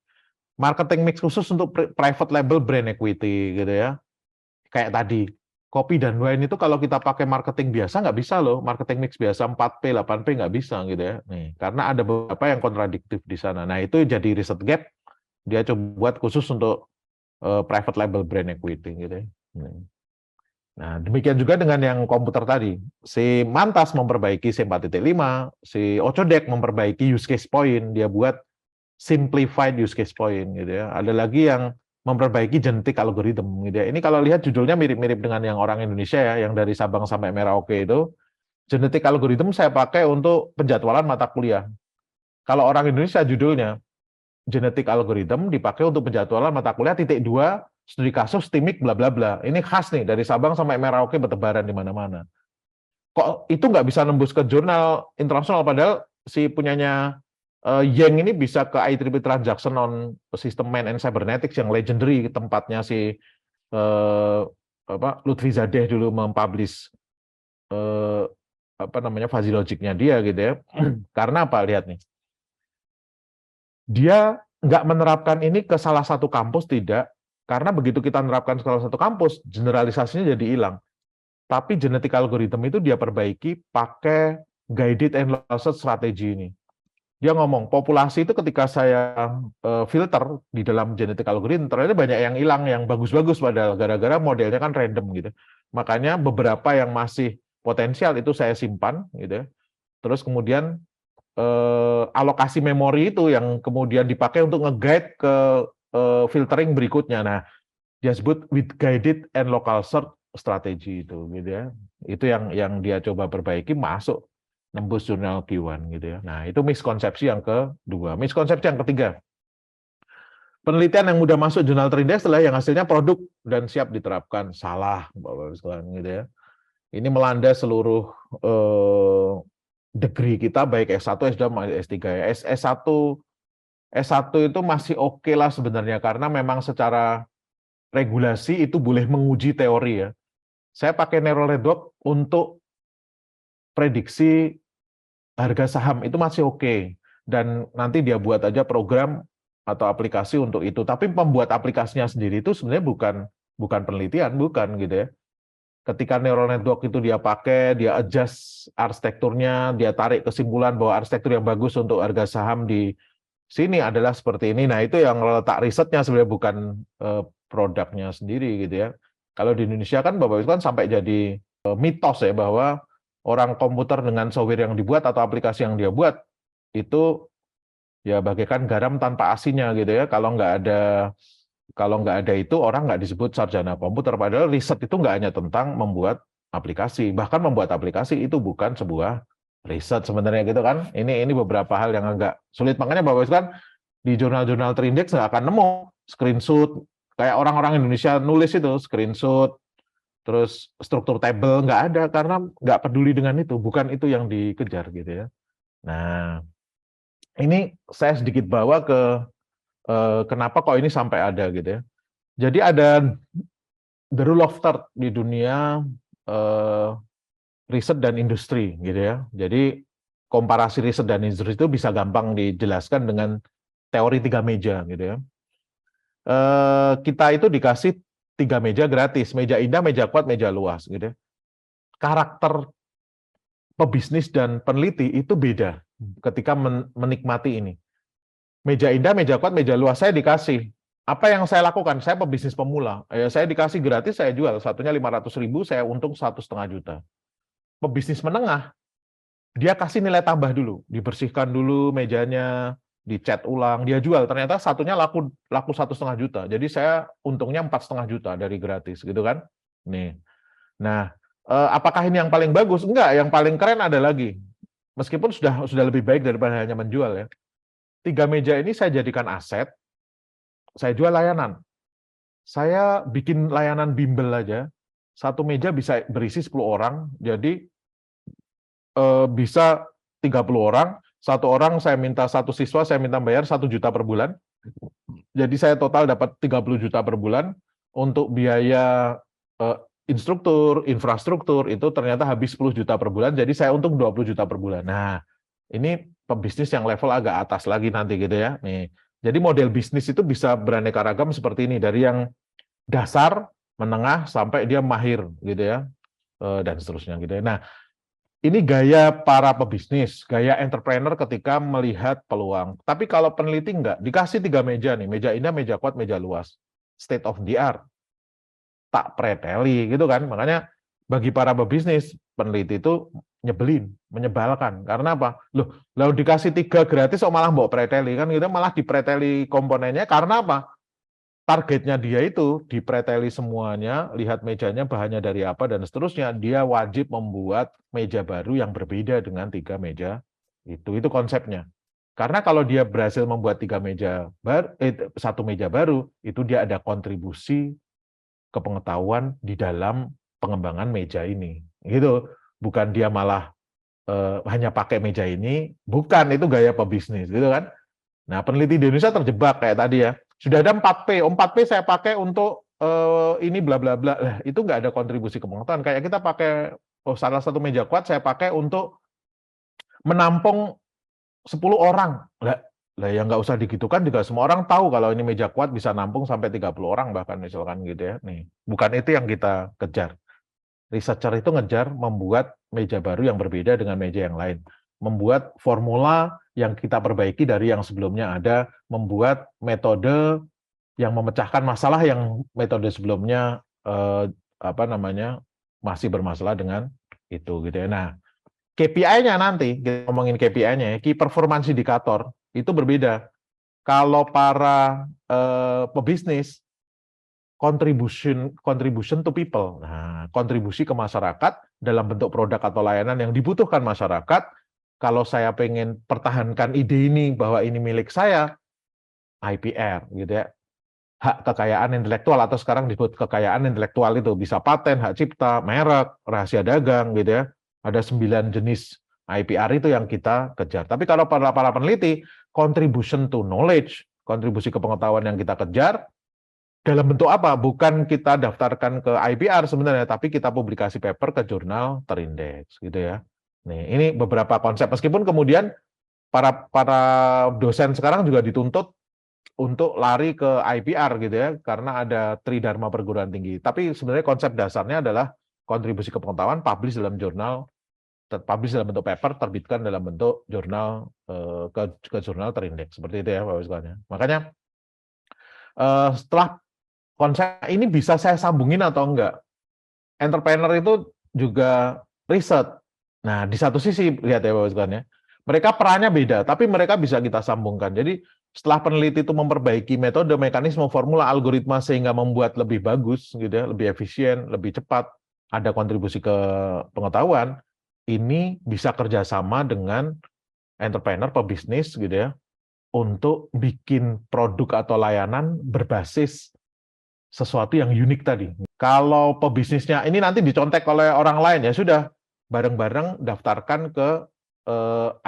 Marketing mix khusus untuk private label brand equity gitu ya. Kayak tadi, kopi dan wine itu kalau kita pakai marketing biasa nggak bisa loh. Marketing mix biasa 4P, 8P nggak bisa gitu ya. Nih, karena ada beberapa yang kontradiktif di sana. Nah, itu jadi riset gap. Dia coba buat khusus untuk private label brand equity gitu ya. Nah, demikian juga dengan yang komputer tadi. Si Mantas memperbaiki C4.5, si Ocodec memperbaiki use case point, dia buat simplified use case point gitu ya. Ada lagi yang memperbaiki genetic algorithm gitu ya. Ini kalau lihat judulnya mirip-mirip dengan yang orang Indonesia ya, yang dari Sabang sampai Merauke itu. Genetic algorithm saya pakai untuk penjadwalan mata kuliah. Kalau orang Indonesia judulnya genetic algorithm dipakai untuk penjadwalan mata kuliah ×2 studi kasus timik bla bla bla. Ini khas nih dari Sabang sampai Merauke bertebaran di mana-mana. Kok itu nggak bisa nembus ke jurnal internasional padahal si punyanya Yang ini bisa ke IEEE Transaction on System Man and Cybernetics yang legendary tempatnya si Lutfi Zadeh dulu mempublish apa namanya fuzzy logicnya dia gitu ya. Karena apa, lihat nih. Dia nggak menerapkan ini ke salah satu kampus, tidak. Karena begitu kita menerapkan ke salah satu kampus, generalisasinya jadi hilang. Tapi genetic algorithm itu dia perbaiki pakai guided and lossed strategy ini. Dia ngomong, populasi itu ketika saya filter di dalam genetic algorithm, ternyata banyak yang hilang, yang bagus-bagus padahal, gara-gara modelnya kan random gitu. Makanya beberapa yang masih potensial itu saya simpan gitu. Terus kemudian alokasi memori itu yang kemudian dipakai untuk nge-guide ke filtering berikutnya. Nah, dia sebut with guided and local search strategi itu gitu ya. Itu yang dia coba perbaiki, masuk nembus jurnal Q1 gitu ya. Nah, itu miskonsepsi yang kedua. Miskonsepsi yang ketiga. Penelitian yang mudah masuk jurnal terindex adalah yang hasilnya produk dan siap diterapkan. Salah, Bapak sekalian, gitu ya. Ini melanda seluruh degree kita, baik S1, S2, maupun S3. S1 itu masih oke lah sebenarnya, karena memang secara regulasi itu boleh menguji teori ya. Saya pakai neural network untuk prediksi harga saham, itu masih oke. Dan nanti dia buat aja program atau aplikasi untuk itu. Tapi pembuat aplikasinya sendiri itu sebenarnya bukan penelitian, bukan gitu ya. Ketika neural network itu dia pakai, dia adjust arsitekturnya, dia tarik kesimpulan bahwa arsitektur yang bagus untuk harga saham di sini adalah seperti ini. Nah, itu yang letak risetnya sebenarnya, bukan produknya sendiri gitu ya. Kalau di Indonesia kan Bapak Ibu kan sampai jadi mitos ya, bahwa orang komputer dengan software yang dibuat atau aplikasi yang dia buat itu ya bagaikan garam tanpa asinnya gitu ya. Kalau nggak ada itu, orang nggak disebut sarjana komputer. Padahal riset itu nggak hanya tentang membuat aplikasi, bahkan membuat aplikasi itu bukan sebuah riset sebenarnya gitu kan. Ini beberapa hal yang agak sulit. Makanya Bapak Ibu kan di jurnal-jurnal terindeks nggak akan nemu screenshot kayak orang-orang Indonesia nulis itu screenshot, terus struktur table, nggak ada, karena nggak peduli dengan itu, bukan itu yang dikejar gitu ya. Nah, ini saya sedikit bawa ke kenapa kok ini sampai ada gitu ya. Jadi ada the rule of third di dunia riset dan industri gitu ya. Jadi komparasi riset dan industri itu bisa gampang dijelaskan dengan teori 3 meja gitu ya. Kita itu dikasih 3 meja gratis, meja indah, meja kuat, meja luas gitu ya. Karakter pebisnis dan peneliti itu beda ketika menikmati ini. Meja indah, meja kuat, meja luas, saya dikasih. Apa yang saya lakukan? Saya pebisnis pemula. Saya dikasih gratis, saya jual. Satunya 500.000, saya untung 1,5 juta. Pebisnis menengah, dia kasih nilai tambah dulu. Dibersihkan dulu mejanya, dicat ulang, dia jual. Ternyata satunya laku 1,5 juta. Jadi saya untungnya 4,5 juta dari gratis, gitu kan? Nih. Nah, apakah ini yang paling bagus? Enggak, yang paling keren ada lagi. Meskipun sudah lebih baik daripada hanya menjual ya. 3 meja ini saya jadikan aset, saya jual layanan. Saya bikin layanan bimbel aja, satu meja bisa berisi 10 orang, jadi bisa 30 orang, satu orang saya minta, satu siswa saya minta bayar 1 juta per bulan, jadi saya total dapat 30 juta per bulan, untuk biaya instruktur, infrastruktur, itu ternyata habis 10 juta per bulan, jadi saya untung 20 juta per bulan. Nah, ini pebisnis yang level agak atas lagi nanti gitu ya. Nih, jadi model bisnis itu bisa beraneka ragam seperti ini, dari yang dasar, menengah, sampai dia mahir gitu ya, dan seterusnya gitu ya. Nah, ini gaya para pebisnis, gaya entrepreneur ketika melihat peluang. Tapi kalau peneliti enggak, dikasih 3 meja nih, meja indah, meja kuat, meja luas, state of the art, tak preteli gitu kan. Makanya bagi para pebisnis, peneliti itu nyebelin, menyebalkan. Karena apa? Loh, lalu dikasih 3 gratis, malah mau preteli kan gitu, malah dipreteli komponennya. Karena apa? Targetnya dia itu dipreteli semuanya, lihat mejanya bahannya dari apa dan seterusnya. Dia wajib membuat meja baru yang berbeda dengan 3 meja itu konsepnya. Karena kalau dia berhasil membuat 1 meja baru, itu dia ada kontribusi kepengetahuan di dalam pengembangan meja ini. Gitu. Bukan dia malah hanya pakai meja ini, bukan, itu gaya pebisnis gitu kan. Nah, peneliti di Indonesia terjebak kayak tadi ya. Sudah ada 4P, 4P saya pakai untuk ini bla bla bla. Lah, itu nggak ada kontribusi kepengetahuan. Kayak kita pakai salah satu meja kuat saya pakai untuk menampung 10 orang. Lah ya nggak usah digitukan juga, semua orang tahu kalau ini meja kuat bisa nampung sampai 30 orang bahkan misalkan gitu ya. Nih, bukan itu yang kita kejar. Researcher itu ngejar membuat meja baru yang berbeda dengan meja yang lain. Membuat formula yang kita perbaiki dari yang sebelumnya ada, membuat metode yang memecahkan masalah yang metode sebelumnya masih bermasalah dengan itu gitu ya. Nah, KPI-nya nanti kita ngomongin KPI-nya, Key Performance Indicator itu berbeda. Kalau para pebisnis, contribution to people. Nah, kontribusi ke masyarakat dalam bentuk produk atau layanan yang dibutuhkan masyarakat. Kalau saya pengen pertahankan ide ini bahwa ini milik saya, IPR gitu ya, hak kekayaan intelektual atau sekarang disebut kekayaan intelektual itu bisa paten, hak cipta, merek, rahasia dagang gitu ya. Ada 9 jenis IPR itu yang kita kejar. Tapi kalau para peneliti, contribution to knowledge, kontribusi ke pengetahuan yang kita kejar, dalam bentuk apa? Bukan kita daftarkan ke IPR sebenarnya, tapi kita publikasi paper ke jurnal terindeks gitu ya. Nih, ini beberapa konsep. Meskipun kemudian para dosen sekarang juga dituntut untuk lari ke IPR gitu ya, karena ada Tridharma perguruan tinggi. Tapi sebenarnya konsep dasarnya adalah kontribusi ke pengetahuan, publish dalam jurnal, publish dalam bentuk paper, terbitkan dalam bentuk jurnal ke jurnal terindeks. Seperti itu ya Bapak sekalian. Makanya setelah konsep ini bisa saya sambungin atau enggak? Entrepreneur itu juga riset. Nah, di satu sisi lihat ya Bapak sekalian ya, mereka perannya beda, tapi mereka bisa kita sambungkan. Jadi setelah peneliti itu memperbaiki metode, mekanisme, formula, algoritma sehingga membuat lebih bagus, gitu ya, lebih efisien, lebih cepat, ada kontribusi ke pengetahuan, ini bisa kerjasama dengan entrepreneur, pebisnis, gitu ya, untuk bikin produk atau layanan berbasis sesuatu yang unik tadi. Kalau pebisnisnya ini nanti dicontek oleh orang lain, ya sudah, bareng-bareng daftarkan ke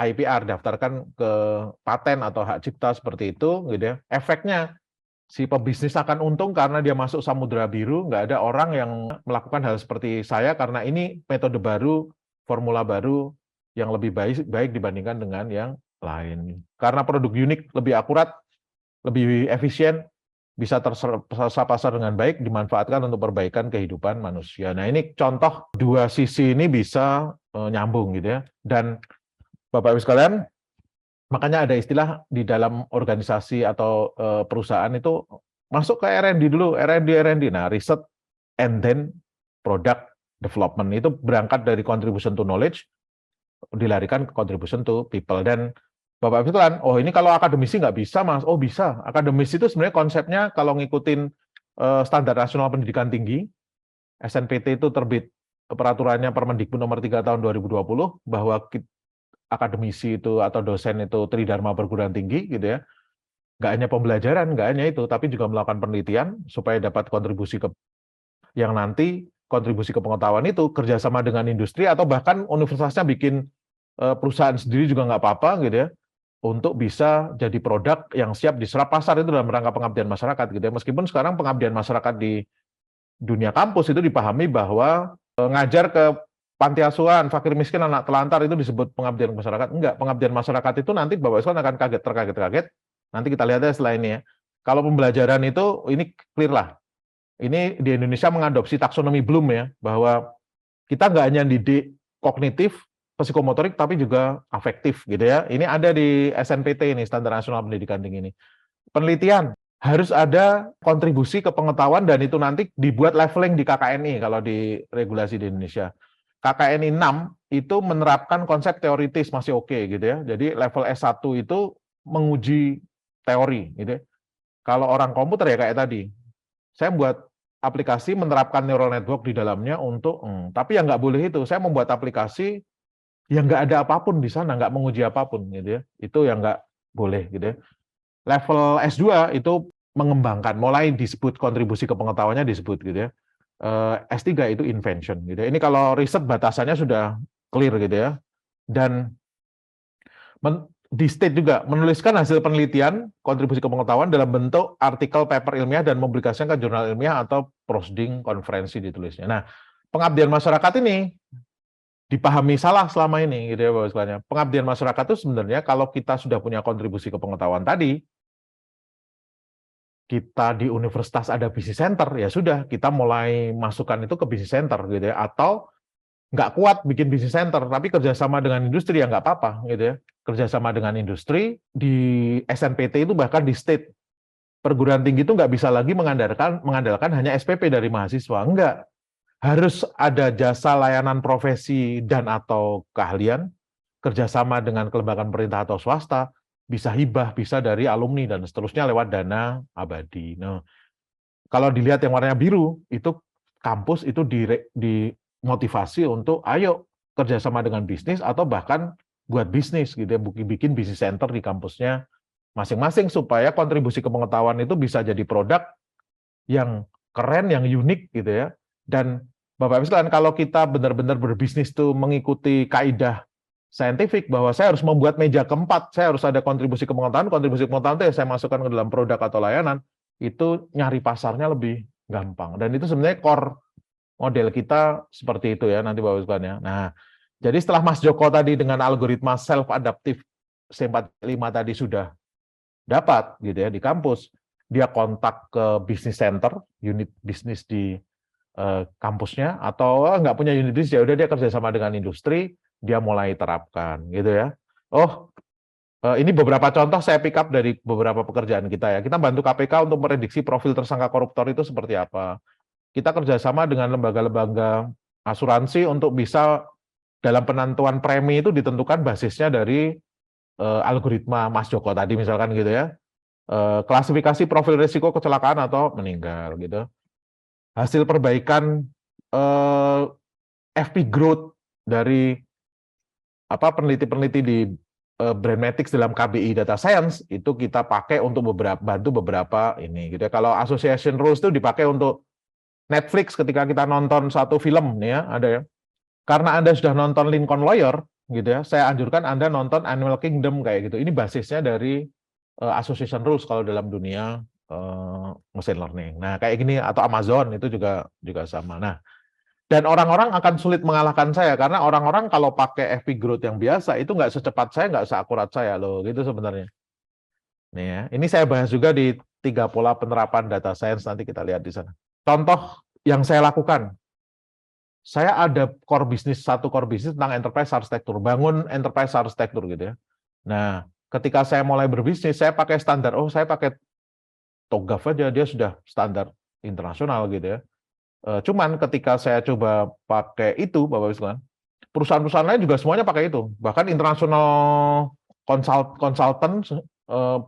IPR, daftarkan ke paten atau hak cipta seperti itu, gitu ya. Efeknya si pebisnis akan untung karena dia masuk samudra biru, nggak ada orang yang melakukan hal seperti saya karena ini metode baru, formula baru yang lebih baik dibandingkan dengan yang lain. Karena produk unik, lebih akurat, lebih efisien, bisa pasar dengan baik, dimanfaatkan untuk perbaikan kehidupan manusia. Nah, ini contoh dua sisi ini bisa nyambung gitu ya. Dan Bapak Ibu sekalian, makanya ada istilah di dalam organisasi atau perusahaan itu masuk ke R&D dulu, R&D. Nah, riset and then product development itu berangkat dari contribution to knowledge, dilarikan ke contribution to people. Dan Bapak Ibu sekalian, oh ini kalau akademisi nggak bisa Mas, oh bisa. Akademisi itu sebenarnya konsepnya kalau ngikutin standar nasional pendidikan tinggi, SNPT itu terbit peraturannya Permendikbud nomor 3 tahun 2020 bahwa akademisi itu atau dosen itu tridharma perguruan tinggi gitu ya. Nggak hanya pembelajaran, nggak hanya itu, tapi juga melakukan penelitian supaya dapat kontribusi ke yang nanti kontribusi ke pengetahuan itu kerjasama dengan industri atau bahkan universitasnya bikin perusahaan sendiri juga nggak apa-apa gitu ya, untuk bisa jadi produk yang siap diserap pasar itu dalam rangka pengabdian masyarakat gitu ya. Meskipun sekarang pengabdian masyarakat di dunia kampus itu dipahami bahwa ngajar ke panti asuhan, fakir miskin, anak telantar itu disebut pengabdian masyarakat. Enggak, pengabdian masyarakat itu nanti Bapak Ibu akan terkaget-kaget. Nanti kita lihat ya setelah ini ya. Kalau pembelajaran itu ini clear lah. Ini di Indonesia mengadopsi taksonomi Bloom ya, bahwa kita nggak hanya didik kognitif, psikomotorik, tapi juga afektif gitu ya. Ini ada di SNPT ini, Standar Nasional Pendidikan Tinggi ini. Penelitian, harus ada kontribusi ke pengetahuan dan itu nanti dibuat leveling di KKNI kalau di regulasi di Indonesia. KKNI 6 itu menerapkan konsep teoritis masih oke gitu ya. Jadi level S1 itu menguji teori gitu ya. Kalau orang komputer ya kayak tadi, saya buat aplikasi menerapkan neural network di dalamnya untuk, tapi yang nggak boleh itu, saya membuat aplikasi yang nggak ada apapun di sana, nggak menguji apapun gitu ya. Itu yang nggak boleh gitu ya. Level S2 itu mengembangkan, mulai disebut kontribusi ke pengetahuannya disebut gitu ya. S3 itu invention gitu ya. Ini kalau riset batasannya sudah clear gitu ya. Dan di state juga menuliskan hasil penelitian kontribusi ke pengetahuan dalam bentuk artikel paper ilmiah dan mempublikasikan ke jurnal ilmiah atau proceeding konferensi ditulisnya. Nah, pengabdian masyarakat ini dipahami salah selama ini gitu ya Bapak sekalian. Pengabdian masyarakat itu sebenarnya kalau kita sudah punya kontribusi ke pengetahuan tadi, kita di universitas ada business center, ya sudah kita mulai masukkan itu ke business center gitu ya. Atau nggak kuat bikin business center, tapi kerjasama dengan industri ya nggak apa-apa gitu ya. Kerjasama dengan industri di SNPT itu bahkan di state perguruan tinggi itu nggak bisa lagi mengandalkan hanya SPP dari mahasiswa, enggak. Harus ada jasa layanan profesi dan atau keahlian, kerjasama dengan kelembagaan pemerintah atau swasta, bisa hibah, bisa dari alumni, dan seterusnya lewat dana abadi. Nah, kalau dilihat yang warnanya biru, itu kampus itu dimotivasi untuk ayo kerjasama dengan bisnis atau bahkan buat bisnis gitu ya, bikin bisnis center di kampusnya masing-masing supaya kontribusi kepengetahuan itu bisa jadi produk yang keren, yang unik gitu ya. Dan Bapak Ibu sekalian, kalau kita benar-benar berbisnis tuh mengikuti kaidah saintifik bahwa saya harus membuat meja keempat, saya harus ada kontribusi kepengetahuan itu ya saya masukkan ke dalam produk atau layanan, itu nyari pasarnya lebih gampang. Dan itu sebenarnya core model kita seperti itu ya nanti Bapak Ibu sekalian ya. Nah, jadi setelah Mas Joko tadi dengan algoritma self-adaptive C45 tadi sudah dapat gitu ya di kampus, dia kontak ke business center, unit bisnis di kampusnya, atau nggak punya unit bisnis, ya udah dia kerjasama dengan industri, dia mulai terapkan gitu ya. Oh, ini beberapa contoh saya pick up dari beberapa pekerjaan kita ya. Kita bantu KPK untuk merediksi profil tersangka koruptor itu seperti apa. Kita kerjasama dengan lembaga-lembaga asuransi untuk bisa dalam penentuan premi itu ditentukan basisnya dari algoritma Mas Joko tadi misalkan gitu ya. Klasifikasi profil risiko kecelakaan atau meninggal gitu. Hasil perbaikan FP growth dari peneliti-peneliti di Brandmatics dalam KBI Data Science itu kita pakai untuk bantu beberapa ini gitu ya. Kalau association rules itu dipakai untuk Netflix ketika kita nonton satu film nih ya, ada ya. Karena Anda sudah nonton Lincoln Lawyer gitu ya, saya anjurkan Anda nonton Animal Kingdom kayak gitu. Ini basisnya dari association rules kalau dalam dunia machine learning. Nah, kayak gini atau Amazon itu juga sama. Nah, dan orang-orang akan sulit mengalahkan saya karena orang-orang kalau pakai FP growth yang biasa itu nggak secepat saya, nggak seakurat saya loh, gitu sebenarnya. Nih ya, ini saya bahas juga di 3 pola penerapan data science, nanti kita lihat di sana. Contoh yang saya lakukan, saya ada satu core bisnis tentang enterprise architecture, bangun enterprise architecture gitu ya. Nah, ketika saya mulai berbisnis, saya pakai standar, saya pakai TOGAF aja, dia sudah standar internasional gitu ya. Cuman ketika saya coba pakai itu, Bapak Ibu sekalian, perusahaan-perusahaan lain juga semuanya pakai itu. Bahkan internasional konsultan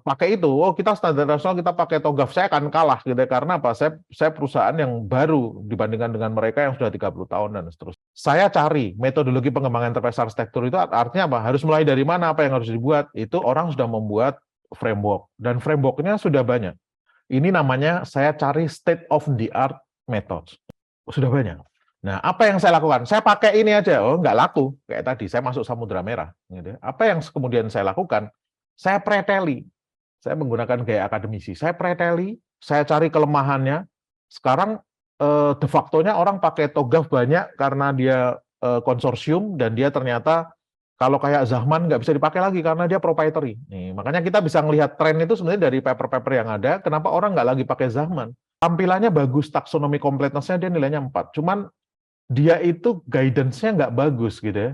pakai itu. Oh, kita standar nasional, kita pakai TOGAF, saya akan kalah gitu ya. Karena apa? Saya perusahaan yang baru dibandingkan dengan mereka yang sudah 30 tahun dan seterusnya. Saya cari metodologi pengembangan enterprise architecture itu artinya apa? Harus mulai dari mana, apa yang harus dibuat? Itu orang sudah membuat framework dan frameworknya sudah banyak. Ini namanya saya cari state of the art methods. Sudah banyak. Nah, apa yang saya lakukan? Saya pakai ini aja. Oh, nggak laku. Kayak tadi, saya masuk Samudra Merah. Gitu. Apa yang kemudian saya lakukan? Saya preteli. Saya menggunakan gaya akademisi. Saya preteli, saya cari kelemahannya. Sekarang de facto-nya orang pakai TOGAF banyak karena dia konsorsium dan dia ternyata kalau kayak Zahman nggak bisa dipakai lagi karena dia proprietary. Nih, makanya kita bisa melihat tren itu sebenarnya dari paper-paper yang ada, kenapa orang nggak lagi pakai Zahman. Tampilannya bagus, taksonomi completeness-nya dia nilainya 4. Cuman dia itu guidance-nya nggak bagus gitu ya.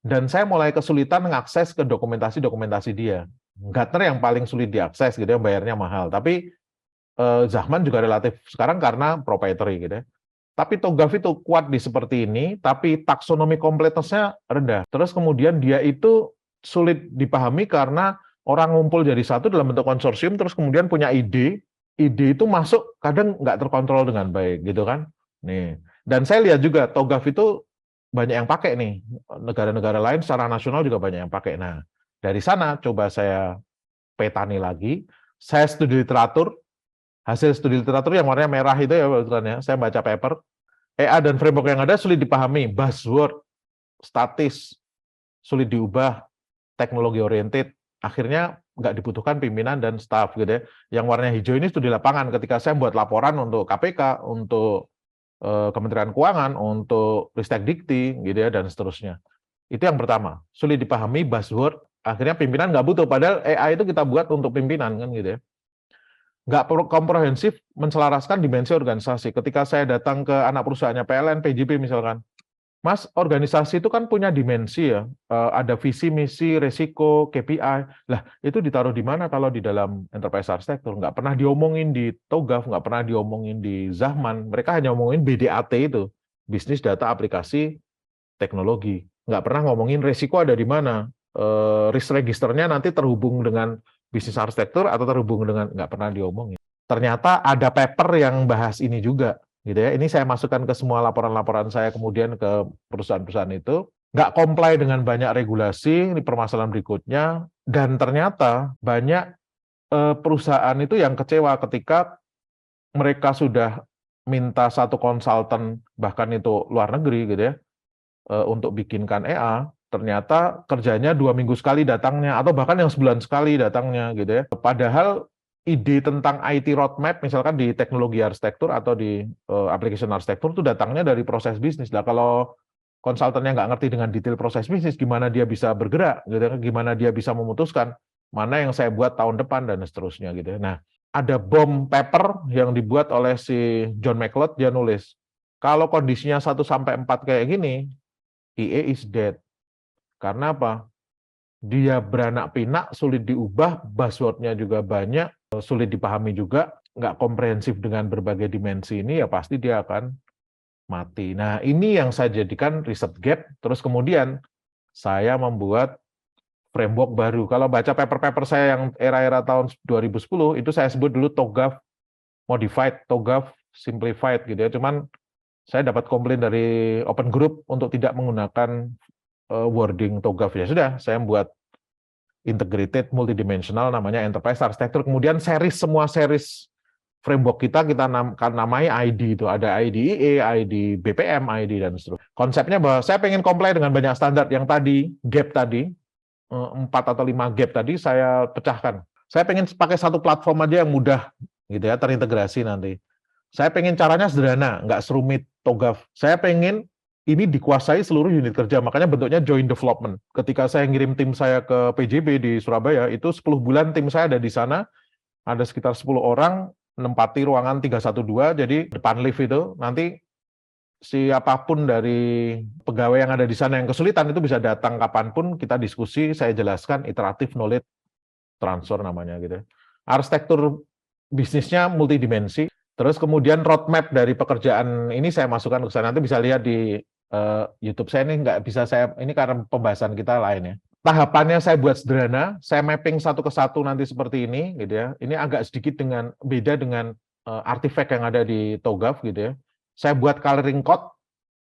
Dan saya mulai kesulitan mengakses ke dokumentasi-dokumentasi dia. Gartner yang paling sulit diakses gitu ya, bayarnya mahal. Tapi Zahman juga relatif sekarang karena proprietary gitu ya. Tapi TOGAF itu kuat di seperti ini, tapi taksonomi completeness-nya rendah. Terus kemudian dia itu sulit dipahami karena orang ngumpul jadi satu dalam bentuk konsorsium, terus kemudian punya ide itu masuk kadang nggak terkontrol dengan baik gitu kan. Nih. Dan saya lihat juga TOGAF itu banyak yang pakai nih. Negara-negara lain secara nasional juga banyak yang pakai. Nah, dari sana coba saya petani lagi, saya studi literatur, hasil studi literatur yang warnanya merah itu ya, saya baca paper, EA dan framework yang ada sulit dipahami, buzzword, statis, sulit diubah, teknologi oriented, akhirnya nggak dibutuhkan pimpinan dan staff gitu ya. Yang warnanya hijau ini studi lapangan ketika saya buat laporan untuk KPK, untuk Kementerian Keuangan, untuk Ristek Dikti gitu ya, dan seterusnya. Itu yang pertama, sulit dipahami, buzzword, akhirnya pimpinan nggak butuh, padahal EA itu kita buat untuk pimpinan kan gitu ya. Nggak komprehensif menselaraskan dimensi organisasi. Ketika saya datang ke anak perusahaannya PLN, PJP misalkan, Mas, organisasi itu kan punya dimensi ya, ada visi, misi, resiko, KPI. Lah, itu ditaruh di mana kalau di dalam enterprise architecture? Nggak pernah diomongin di TOGAF, nggak pernah diomongin di Zahman. Mereka hanya ngomongin BDAT itu, bisnis data aplikasi teknologi. Nggak pernah ngomongin resiko ada di mana. Risk registernya nanti terhubung dengan bisnis arsitektur atau terhubung dengan, nggak pernah diomongin. Ternyata ada paper yang bahas ini juga, gitu ya. Ini saya masukkan ke semua laporan-laporan saya kemudian ke perusahaan-perusahaan itu. Nggak comply dengan banyak regulasi, ini permasalahan berikutnya, dan ternyata banyak perusahaan itu yang kecewa ketika mereka sudah minta satu konsultan, bahkan itu luar negeri gitu ya, untuk bikinkan EA, ternyata kerjanya 2 minggu sekali datangnya, atau bahkan yang sebulan sekali datangnya gitu ya. Padahal ide tentang IT roadmap, misalkan di teknologi arsitektur atau di application arsitektur itu datangnya dari proses bisnis. Nah, kalau konsultannya nggak ngerti dengan detail proses bisnis, gimana dia bisa bergerak, gitu ya, gimana dia bisa memutuskan mana yang saya buat tahun depan dan seterusnya gitu ya. Nah, ada bom paper yang dibuat oleh si John McLeod, dia nulis, kalau kondisinya 1-4 kayak gini, EA is dead. Karena apa? Dia beranak pinak, sulit diubah, buzzword-nya juga banyak, sulit dipahami juga, nggak komprehensif dengan berbagai dimensi ini, ya pasti dia akan mati. Nah, ini yang saya jadikan riset gap, terus kemudian saya membuat framework baru. Kalau baca paper-paper saya yang era-era tahun 2010, itu saya sebut dulu TOGAF modified, TOGAF simplified gitu ya. Cuman saya dapat komplain dari open group untuk tidak menggunakan wording TOGAF. Ya sudah, saya membuat integrated multidimensional namanya enterprise architecture. Kemudian semua series framework kita namai ID itu. Ada IDEA, ID BPM, ID dan seterusnya. Konsepnya bahwa saya pengen comply dengan banyak standar yang tadi, gap tadi, 4 atau 5 gap tadi saya pecahkan. Saya pengen pakai satu platform aja yang mudah gitu ya, terintegrasi nanti. Saya pengen caranya sederhana, nggak serumit TOGAF. Saya pengen ini dikuasai seluruh unit kerja, makanya bentuknya joint development. Ketika saya ngirim tim saya ke PJB di Surabaya, itu 10 bulan tim saya ada di sana, ada sekitar 10 orang, menempati ruangan 312, jadi depan lift itu, nanti siapapun dari pegawai yang ada di sana yang kesulitan itu bisa datang kapanpun, kita diskusi, saya jelaskan, iteratif knowledge transfer namanya gitu. Arsitektur bisnisnya multidimensi, terus kemudian roadmap dari pekerjaan ini saya masukkan ke sana, nanti bisa lihat di YouTube saya ini, nggak bisa saya, ini karena pembahasan kita lain ya. Tahapannya saya buat sederhana, saya mapping satu ke satu nanti seperti ini gitu ya. Ini agak sedikit beda dengan artifact yang ada di TOGAF gitu ya. Saya buat coloring code,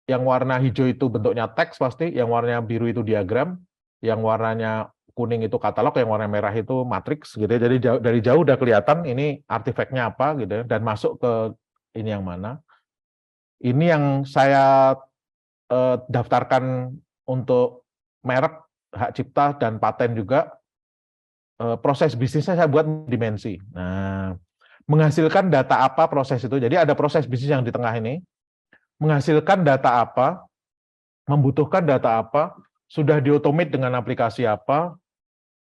yang warna hijau itu bentuknya teks pasti, yang warna biru itu diagram, yang warnanya kuning itu katalog, yang warna merah itu matriks gitu ya. Jadi dari jauh udah kelihatan ini artifaknya apa gitu ya, dan masuk ke ini yang mana. Ini yang saya daftarkan untuk merek, hak cipta, dan paten juga. Proses bisnisnya saya buat dimensi. Nah, menghasilkan data apa proses itu. Jadi ada proses bisnis yang di tengah ini, menghasilkan data apa, membutuhkan data apa, sudah diotomate dengan aplikasi apa,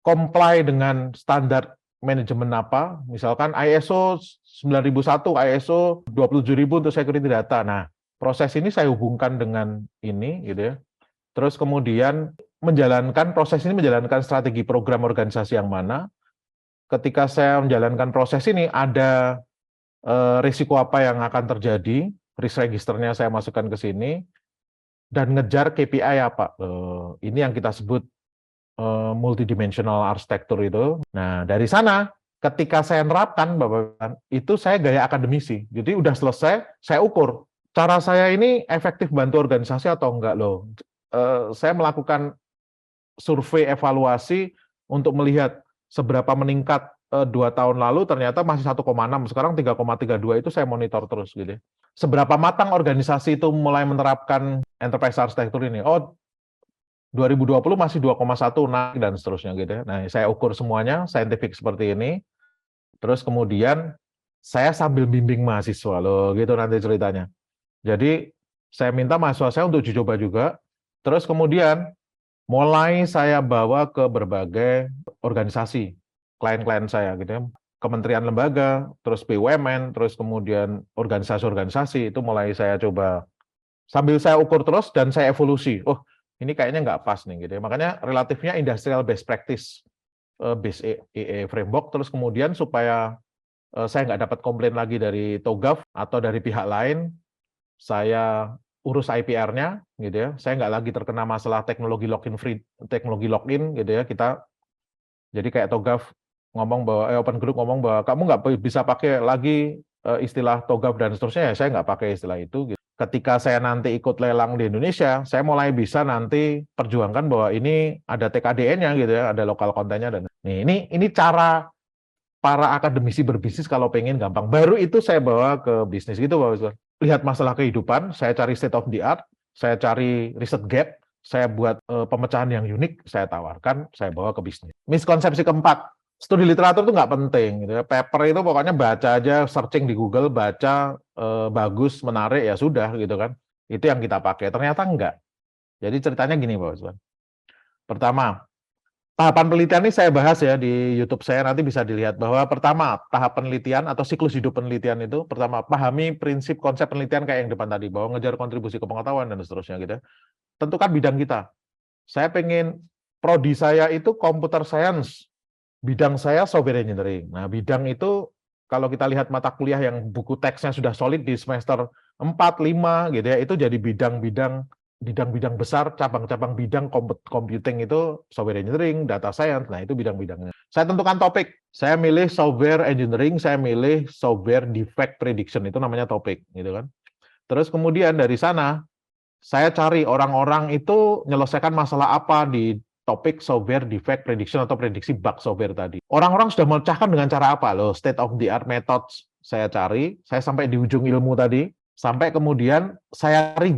comply dengan standar manajemen apa, misalkan ISO 9001, ISO 27000 untuk security data. Nah, proses ini saya hubungkan dengan ini, gitu ya. Terus kemudian menjalankan strategi program organisasi yang mana. Ketika saya menjalankan proses ini, ada risiko apa yang akan terjadi, risk registernya saya masukkan ke sini, dan ngejar KPI apa. Ini yang kita sebut multidimensional arsitektur itu. Nah, dari sana, ketika saya nerapkan, Bapak, itu saya gaya akademisi. Jadi udah selesai, saya ukur. Cara saya ini efektif bantu organisasi atau enggak loh. Saya melakukan survei evaluasi untuk melihat seberapa meningkat 2 tahun lalu, ternyata masih 1,6, sekarang 3,32 itu saya monitor terus gitu. Seberapa matang organisasi itu mulai menerapkan enterprise architecture ini. Oh, 2020 masih 2,1 naik dan seterusnya gitu ya. Nah, saya ukur semuanya saintifik seperti ini. Terus kemudian saya sambil bimbing mahasiswa loh gitu nanti ceritanya. Jadi saya minta mahasiswa saya untuk uji coba juga. Terus kemudian mulai saya bawa ke berbagai organisasi, klien-klien saya gitu ya. Kementerian lembaga, terus BUMN, terus kemudian organisasi-organisasi, itu mulai saya coba. Sambil saya ukur terus dan saya evolusi. Oh, ini kayaknya nggak pas nih gitu ya. Makanya relatifnya industrial best practice base EE framework, terus kemudian supaya saya nggak dapat komplain lagi dari TOGAF atau dari pihak lain, saya urus IPR-nya gitu ya. Saya nggak lagi terkena masalah teknologi login gitu ya. Kita jadi kayak TOGAF ngomong bahwa open group ngomong bahwa kamu nggak bisa pakai lagi istilah TOGAF dan seterusnya, ya saya nggak pakai istilah itu gitu. Ketika saya nanti ikut lelang di Indonesia, saya mulai bisa nanti perjuangkan bahwa ini ada TKDN-nya gitu ya, ada lokal kontennya. Dan nih, ini cara para akademisi berbisnis kalau pengen gampang. Baru itu saya bawa ke bisnis gitu, Pak Wiswan. Lihat masalah kehidupan, saya cari state of the art, saya cari riset gap, saya buat pemecahan yang unik, saya tawarkan, saya bawa ke bisnis. Miskonsepsi keempat, studi literatur itu nggak penting. Gitu ya. Paper itu pokoknya baca aja, searching di Google, baca, bagus, menarik, ya sudah gitu kan. Itu yang kita pakai. Ternyata enggak. Jadi ceritanya gini, Pak Wiswan. Pertama, tahapan penelitian ini saya bahas ya di YouTube saya, nanti bisa dilihat bahwa pertama, tahap penelitian atau siklus hidup penelitian itu, pertama, pahami prinsip konsep penelitian kayak yang depan tadi, bahwa ngejar kontribusi ke pengetahuan dan seterusnya gitu ya. Tentukan bidang kita. Saya pengen prodi saya itu computer science, bidang saya software engineering. Nah, bidang itu kalau kita lihat mata kuliah yang buku teksnya sudah solid di semester 4, 5 gitu ya, itu jadi bidang-bidang besar, cabang-cabang bidang computing itu software engineering, data science, nah itu bidang-bidangnya. Saya tentukan topik, saya milih software engineering, saya milih software defect prediction, itu namanya topik, gitu kan. Terus kemudian dari sana, saya cari orang-orang itu menyelesaikan masalah apa di topik software defect prediction atau prediksi bug software tadi. Orang-orang sudah memecahkan dengan cara apa? Loh, state of the art methods saya cari, saya sampai di ujung ilmu tadi, sampai kemudian saya cari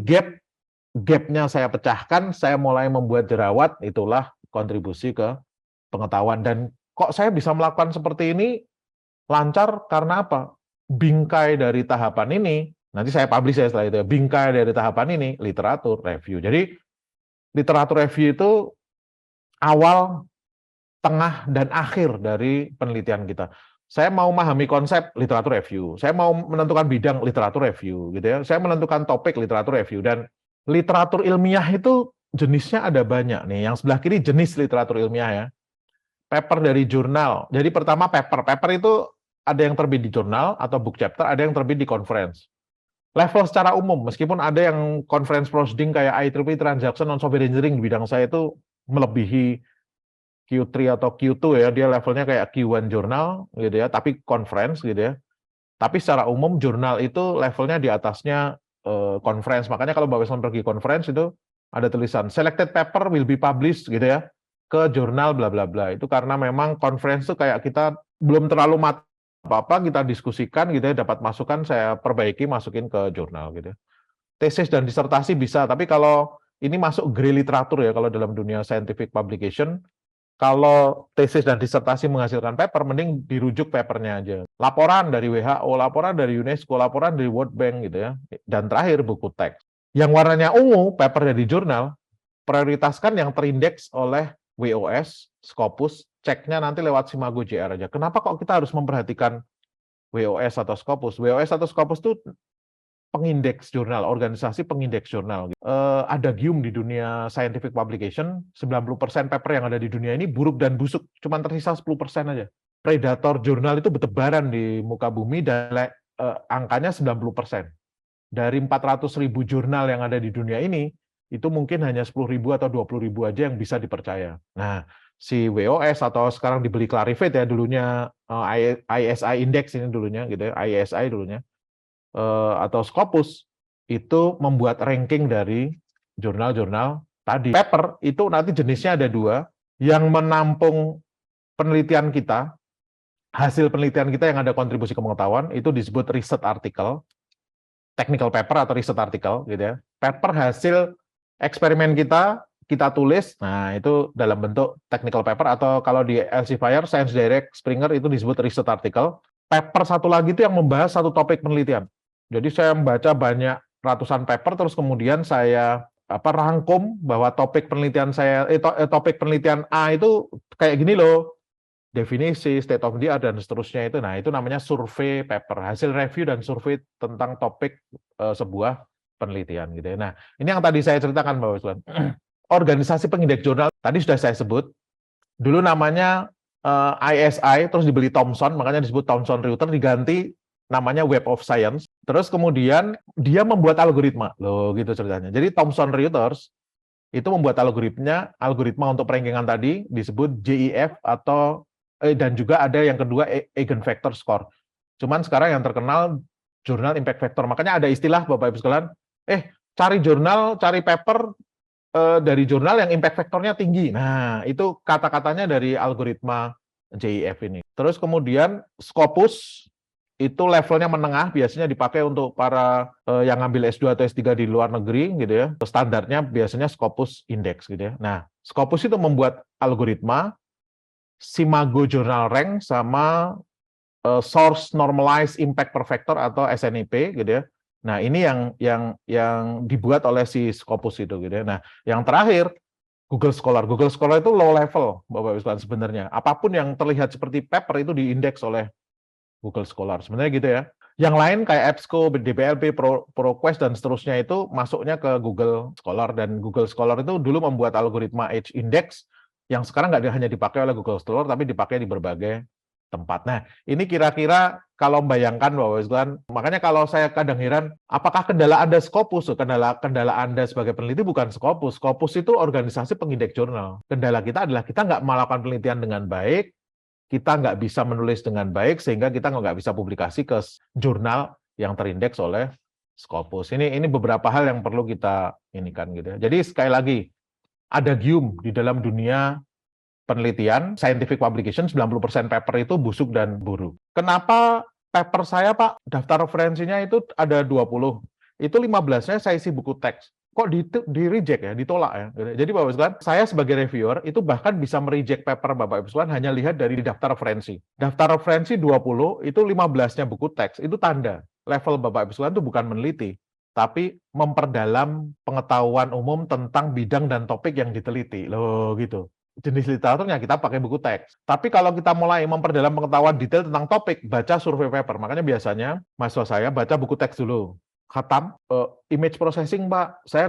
gap-nya saya pecahkan, saya mulai membuat jerawat, itulah kontribusi ke pengetahuan. Dan kok saya bisa melakukan seperti ini lancar karena apa? Bingkai dari tahapan ini, nanti saya publish ya setelah itu ya, bingkai dari tahapan ini, literatur review. Jadi literatur review itu awal, tengah, dan akhir dari penelitian kita. Saya mau memahami konsep literatur review, saya mau menentukan bidang literatur review, gitu ya. Saya menentukan topik literatur review, dan literatur ilmiah itu jenisnya ada banyak nih. Yang sebelah kiri jenis literatur ilmiah ya. Paper dari jurnal. Jadi pertama paper. Paper itu ada yang terbit di jurnal atau book chapter, ada yang terbit di conference. Level secara umum, meskipun ada yang conference proceeding kayak IEEE Transaction on Software Engineering di bidang saya itu melebihi Q3 atau Q2 ya, dia levelnya kayak Q1 jurnal gitu ya, tapi conference gitu ya. Tapi secara umum jurnal itu levelnya di atasnya conference. Makanya kalau Mbak Wesman pergi conference itu ada tulisan selected paper will be published gitu ya ke jurnal bla bla bla. Itu karena memang conference itu kayak kita belum terlalu apa-apa, kita diskusikan gitu ya, dapat masukan saya perbaiki masukin ke jurnal gitu ya. Tesis dan disertasi bisa, tapi kalau ini masuk grade literatur ya, kalau dalam dunia scientific publication, kalau tesis dan disertasi menghasilkan paper, mending dirujuk papernya aja. Laporan dari WHO, laporan dari UNESCO, laporan dari World Bank gitu ya. Dan terakhir buku teks. Yang warnanya ungu, paper dari jurnal, prioritaskan yang terindeks oleh WOS, Scopus, ceknya nanti lewat Simago JR aja. Kenapa kok kita harus memperhatikan WOS atau Scopus? WOS atau Scopus itu pengindeks jurnal, organisasi pengindeks jurnal. Ada gium di dunia scientific publication, 90% paper yang ada di dunia ini buruk dan busuk, cuma tersisa 10% aja. Predator jurnal itu bertebaran di muka bumi dan angkanya 90%. Dari 400.000 jurnal yang ada di dunia ini, itu mungkin hanya 10.000 atau 20.000 aja yang bisa dipercaya. Nah, si WOS atau sekarang dibeli Clarivate ya, dulunya ISI Index ini dulunya gitu ya, ISI dulunya, atau Scopus itu membuat ranking dari jurnal-jurnal tadi. Paper itu nanti jenisnya ada dua, yang menampung penelitian kita, hasil penelitian kita yang ada kontribusi ke pengetahuan, itu disebut research article, technical paper atau research article gitu ya. Paper hasil eksperimen kita tulis, nah itu dalam bentuk technical paper, atau kalau di Elsevier, Science Direct, Springer itu disebut research article. Paper satu lagi itu yang membahas satu topik penelitian. Jadi saya membaca banyak ratusan paper, terus kemudian saya rangkum bahwa topik penelitian saya, topik penelitian A itu kayak gini loh, definisi, state of the art, dan seterusnya itu. Nah, itu namanya survei paper, hasil review dan survei tentang topik sebuah penelitian gitu ya. Nah, ini yang tadi saya ceritakan Mbak Wiswan. Organisasi pengindeks jurnal tadi sudah saya sebut. Dulu namanya ISI, terus dibeli Thomson, makanya disebut Thomson Reuters, diganti namanya Web of Science. Terus kemudian dia membuat algoritma, loh gitu ceritanya. Jadi Thomson Reuters itu membuat algoritma untuk perankingan tadi disebut JEF atau dan juga ada yang kedua Eigenvector Score. Cuman sekarang yang terkenal jurnal impact factor. Makanya ada istilah Bapak Ibu sekalian, cari jurnal, cari paper dari jurnal yang impact factornya tinggi. Nah, itu kata-katanya dari algoritma JEF ini. Terus kemudian Scopus itu levelnya menengah, biasanya dipakai untuk para yang ngambil S2 atau S3 di luar negeri gitu ya. Standarnya biasanya Scopus Index gitu ya. Nah, Scopus itu membuat algoritma Simago Journal Rank sama Source Normalized Impact Per Factor atau SNIP gitu ya. Nah, ini yang dibuat oleh si Scopus itu gitu ya. Nah, yang terakhir Google Scholar. Google Scholar itu low level, Bapak Ibu sekalian sebenarnya. Apapun yang terlihat seperti paper itu diindeks oleh Google Scholar. Sebenarnya gitu ya. Yang lain kayak EBSCO, DPLP, ProQuest, dan seterusnya itu masuknya ke Google Scholar. Dan Google Scholar itu dulu membuat algoritma Edge Index yang sekarang nggak hanya dipakai oleh Google Scholar, tapi dipakai di berbagai tempat. Nah, ini kira-kira kalau membayangkan bahwa makanya kalau saya kadang heran, apakah kendala Anda Scopus? Kendala Anda sebagai peneliti bukan Scopus. Scopus itu organisasi pengindeks jurnal. Kendala kita adalah kita nggak melakukan penelitian dengan baik, kita nggak bisa menulis dengan baik, sehingga kita nggak bisa publikasi ke jurnal yang terindeks oleh Scopus. Ini beberapa hal yang perlu kita inikan gitu ya. Jadi sekali lagi, ada gium di dalam dunia penelitian, scientific publication, 90% paper itu busuk dan buruk. Kenapa paper saya, Pak, daftar referensinya itu ada 20, itu 15-nya saya isi buku teks. Kok di reject ya, ditolak ya. Jadi Bapak Ibu sekalian, saya sebagai reviewer itu bahkan bisa mereject paper Bapak Ibu sekalian hanya lihat dari daftar referensi. Daftar referensi 20, itu 15-nya buku teks, itu tanda. Level Bapak Ibu sekalian itu bukan meneliti, tapi memperdalam pengetahuan umum tentang bidang dan topik yang diteliti. Loh gitu. Jenis literaturnya kita pakai buku teks. Tapi kalau kita mulai memperdalam pengetahuan detail tentang topik, baca survei paper. Makanya biasanya mahasiswa saya baca buku teks dulu. Khatam, image processing, Pak. Saya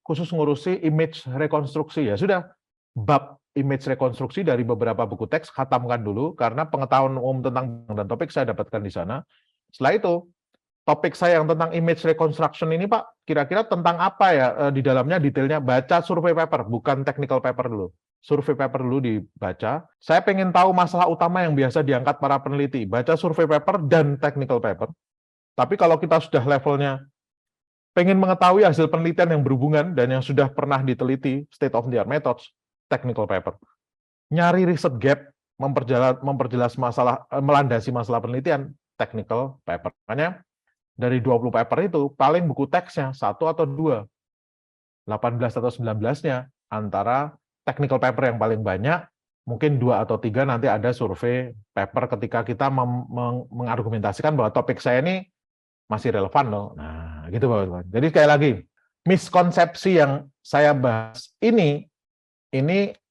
khusus ngurusi image rekonstruksi. Ya sudah, bab image rekonstruksi dari beberapa buku teks, khatamkan dulu, karena pengetahuan umum tentang dan topik saya dapatkan di sana. Setelah itu, topik saya yang tentang image reconstruction ini, Pak, kira-kira tentang apa ya di dalamnya detailnya, baca survei paper, bukan technical paper dulu. Survei paper dulu dibaca. Saya pengen tahu masalah utama yang biasa diangkat para peneliti, baca survei paper dan technical paper. Tapi kalau kita sudah levelnya pengen mengetahui hasil penelitian yang berhubungan dan yang sudah pernah diteliti, state of the art methods, technical paper. Nyari riset gap, memperjelas masalah, melandasi masalah penelitian, technical paper. Makanya dari 20 paper itu, paling buku teksnya 1 atau 2. 18 atau 19-nya antara technical paper yang paling banyak, mungkin 2 atau 3 nanti ada survei paper ketika kita mengargumentasikan bahwa topik saya ini masih relevan loh. Nah, gitu Bapak-Bapak. Jadi sekali lagi, miskonsepsi yang saya bahas ini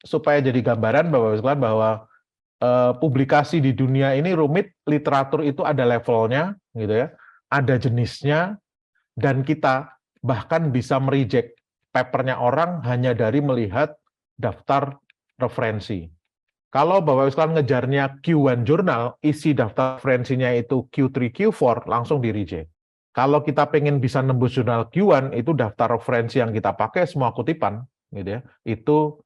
supaya jadi gambaran Bapak-Bapak bahwa publikasi di dunia ini rumit, literatur itu ada levelnya, gitu ya, ada jenisnya, dan kita bahkan bisa mereject papernya orang hanya dari melihat daftar referensi. Kalau Bapak Ibu sekalian ngejarnya Q1 jurnal, isi daftar referensinya itu Q3, Q4, langsung di reject. Kalau kita pengen bisa nembus jurnal Q1, itu daftar referensi yang kita pakai semua kutipan, gitu ya, itu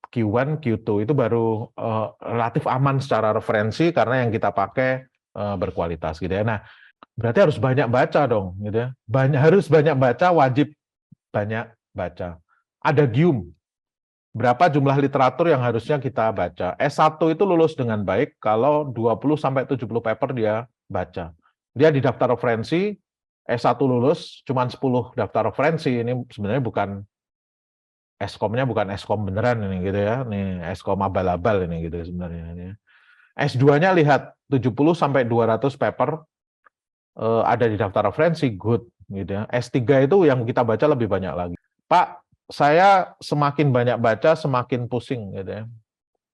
Q1, Q2, itu baru relatif aman secara referensi karena yang kita pakai berkualitas, gitu ya. Nah, berarti harus banyak baca dong, gitu ya. Harus banyak baca, wajib banyak baca. Ada gium. Berapa jumlah literatur yang harusnya kita baca? S1 itu lulus dengan baik kalau 20-70 paper dia baca. Dia di daftar referensi, S1 lulus, cuma 10 daftar referensi, ini sebenarnya bukan Eskomnya bukan Eskom beneran ini gitu ya. Ini Eskom abal-abal ini gitu sebenarnya ini. S2-nya lihat 70-200 paper ada di daftar referensi, good gitu ya. S3 itu yang kita baca lebih banyak lagi. Pak, saya semakin banyak baca semakin pusing gitu ya.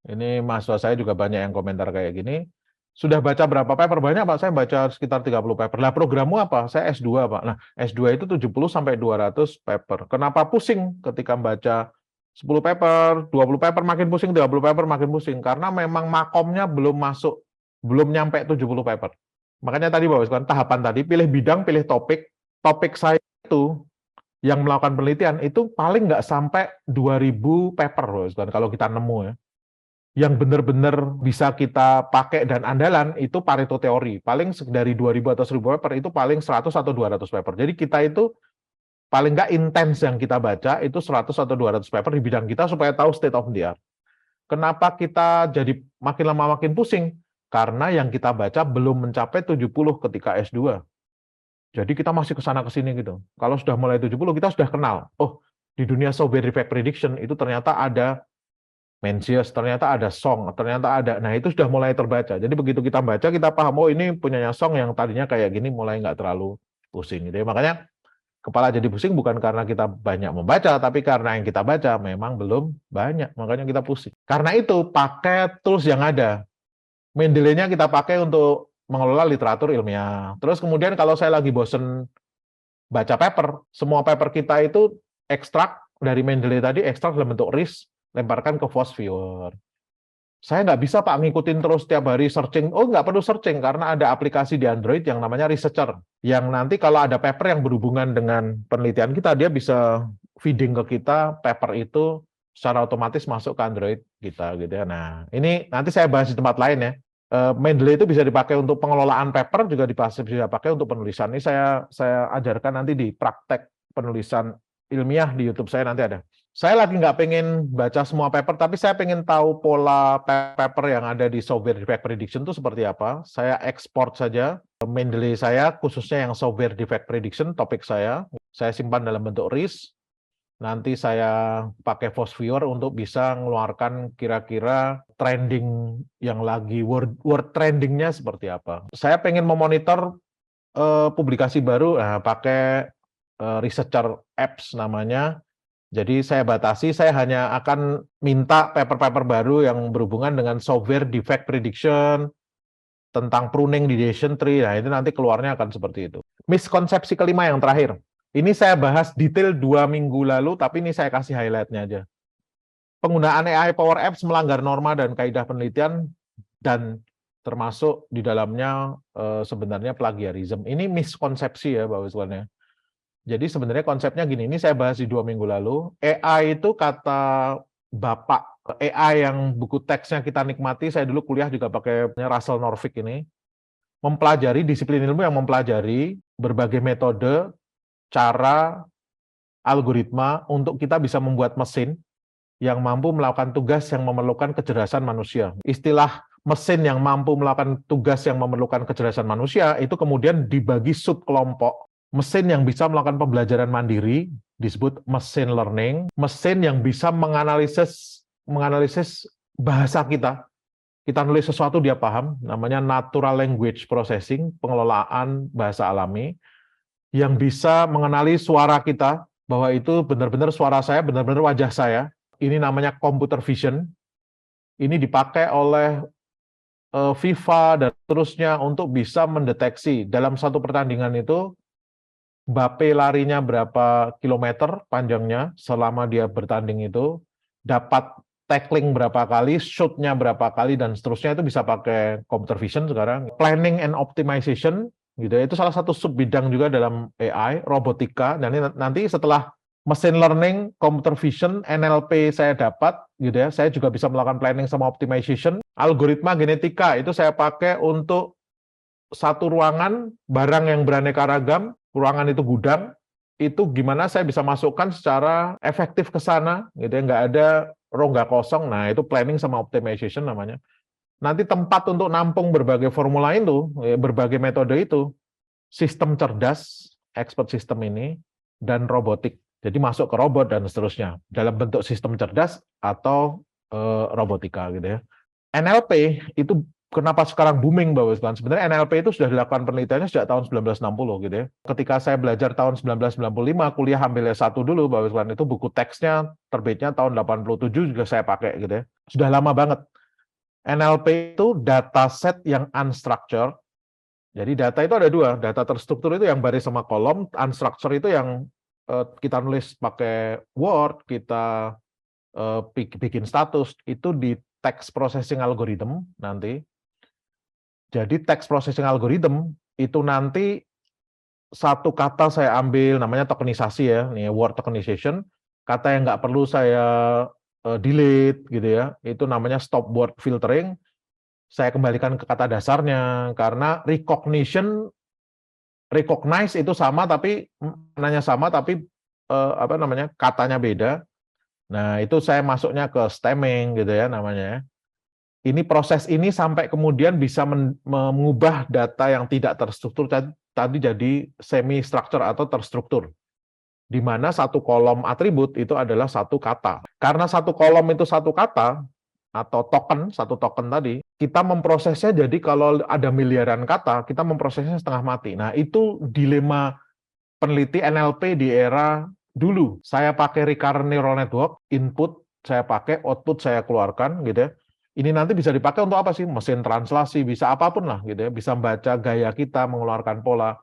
Ini mahasiswa saya juga banyak yang komentar kayak gini. Sudah baca berapa paper? Banyak Pak, saya baca sekitar 30 paper. Lah programmu apa? Saya S2 Pak. Nah, S2 itu 70-200 paper. Kenapa pusing ketika baca 10 paper, 20 paper makin pusing, 30 paper makin pusing? Karena memang makomnya belum masuk, belum nyampe 70 paper. Makanya tadi Bapak sekalian, tahapan tadi, pilih bidang, pilih topik. Topik saya itu yang melakukan penelitian itu paling nggak sampai 2000 paper Bapak, kalau kita nemu ya. Yang benar-benar bisa kita pakai dan andalan itu Pareto teori. Paling dari 2000 atau 1000 paper itu paling 100 atau 200 paper. Jadi kita itu paling nggak intens yang kita baca itu 100 atau 200 paper di bidang kita supaya tahu state of the art. Kenapa kita jadi makin lama makin pusing? Karena yang kita baca belum mencapai 70 ketika S2. Jadi kita masih ke sana ke sini gitu. Kalau sudah mulai 70 kita sudah kenal. Oh, di dunia software defect prediction itu ternyata ada Mencius, ternyata ada Song, ternyata ada. Nah, itu sudah mulai terbaca. Jadi begitu kita baca, kita paham, oh ini punyanya Song yang tadinya kayak gini, mulai nggak terlalu pusing gitu ya. Makanya kepala jadi pusing bukan karena kita banyak membaca, tapi karena yang kita baca memang belum banyak, makanya kita pusing. Karena itu pakai tools yang ada. Mendeley-nya kita pakai untuk mengelola literatur ilmiah. Terus kemudian kalau saya lagi bosen baca paper, semua paper kita itu ekstrak dari Mendeley tadi, ekstrak dalam bentuk RIS, lemparkan ke FOSS-Viewer. Saya nggak bisa Pak ngikutin terus tiap hari searching. Oh, nggak perlu searching karena ada aplikasi di Android yang namanya Researcher. Yang nanti kalau ada paper yang berhubungan dengan penelitian kita, dia bisa feeding ke kita paper itu secara otomatis masuk ke Android kita gitu ya. Nah, ini nanti saya bahas di tempat lain ya. Mendeley itu bisa dipakai untuk pengelolaan paper, juga bisa dipakai untuk penulisan. Ini saya ajarkan nanti di praktek penulisan ilmiah di YouTube saya nanti ada. Saya lagi nggak pengen baca semua paper, tapi saya pengen tahu pola paper yang ada di software defect prediction itu seperti apa. Saya ekspor saja Mendeley saya, khususnya yang software defect prediction, topik saya simpan dalam bentuk RIS. Nanti saya pakai FOSS-Viewer untuk bisa mengeluarkan kira-kira trending yang lagi word trendingnya seperti apa. Saya pengen memonitor publikasi baru, pakai Researcher Apps namanya. Jadi saya batasi, saya hanya akan minta paper-paper baru yang berhubungan dengan software defect prediction, tentang pruning di decision tree. Nah, itu nanti keluarnya akan seperti itu. Miskonsepsi kelima yang terakhir. Ini saya bahas detail 2 minggu lalu, tapi ini saya kasih highlight-nya aja. Penggunaan AI Power Apps melanggar norma dan kaidah penelitian, dan termasuk di dalamnya sebenarnya plagiarism. Ini miskonsepsi ya, Bapak Ibu. Jadi sebenarnya konsepnya gini, ini saya bahas di 2 minggu lalu. AI itu kata Bapak AI yang buku teksnya kita nikmati, saya dulu kuliah juga pakai Russell Norvig ini, mempelajari disiplin ilmu yang mempelajari berbagai metode, cara, algoritma untuk kita bisa membuat mesin yang mampu melakukan tugas yang memerlukan kecerdasan manusia. Istilah mesin yang mampu melakukan tugas yang memerlukan kecerdasan manusia itu kemudian dibagi subkelompok. Mesin yang bisa melakukan pembelajaran mandiri disebut machine learning. Mesin yang bisa menganalisis bahasa kita. Kita nulis sesuatu dia paham, namanya natural language processing, pengelolaan bahasa alami. Yang bisa mengenali suara kita, bahwa itu benar-benar suara saya, benar-benar wajah saya. Ini namanya computer vision. Ini dipakai oleh FIFA dan seterusnya untuk bisa mendeteksi dalam satu pertandingan itu Mbappe larinya berapa kilometer panjangnya selama dia bertanding itu, dapat tackling berapa kali, shoot-nya berapa kali, dan seterusnya. Itu bisa pakai computer vision sekarang. Planning and optimization, gitu ya, itu salah satu sub bidang juga dalam AI, robotika. Dan nanti setelah machine learning, computer vision, NLP saya dapat, gitu ya, saya juga bisa melakukan planning sama optimization. Algoritma genetika, itu saya pakai untuk satu ruangan, barang yang beraneka ragam, ruangan itu gudang, itu gimana saya bisa masukkan secara efektif ke sana, gitu ya, nggak ada rongga kosong. Nah, itu planning sama optimization namanya. Nanti tempat untuk nampung berbagai formula itu, berbagai metode itu, sistem cerdas, expert system ini, dan robotik. Jadi masuk ke robot dan seterusnya, dalam bentuk sistem cerdas atau robotika, gitu ya. NLP itu kenapa sekarang booming, Bapak Ibu? Sebenarnya NLP itu sudah dilakukan penelitiannya sejak tahun 1960 gitu ya. Ketika saya belajar tahun 1995, kuliah ambil S1 dulu, Bapak Ibu, itu buku teksnya terbitnya tahun 87 juga saya pakai gitu ya. Sudah lama banget. NLP itu dataset yang unstructured. Jadi data itu ada dua, data terstruktur itu yang baris sama kolom, unstructured itu yang kita nulis pakai Word, kita bikin status, itu di text processing algorithm nanti. Jadi text processing algorithm itu nanti satu kata saya ambil, namanya tokenisasi ya, nih word tokenization. Kata yang nggak perlu saya delete gitu ya, itu namanya stop word filtering. Saya kembalikan ke kata dasarnya, karena recognize itu sama tapi maknanya sama, tapi katanya beda. Nah, itu saya masuknya ke stemming gitu ya namanya. Ini proses ini sampai kemudian bisa mengubah data yang tidak terstruktur tadi jadi semi structure atau terstruktur. Di mana satu kolom atribut itu adalah satu kata. Karena satu kolom itu satu kata atau token, satu token tadi, kita memprosesnya jadi kalau ada miliaran kata, kita memprosesnya setengah mati. Nah, itu dilema peneliti NLP di era dulu. Saya pakai recurrent neural network, input saya pakai, output saya keluarkan gitu ya. Ini nanti bisa dipakai untuk apa sih? Mesin translasi, bisa apapun lah gitu ya. Bisa membaca gaya kita, mengeluarkan pola.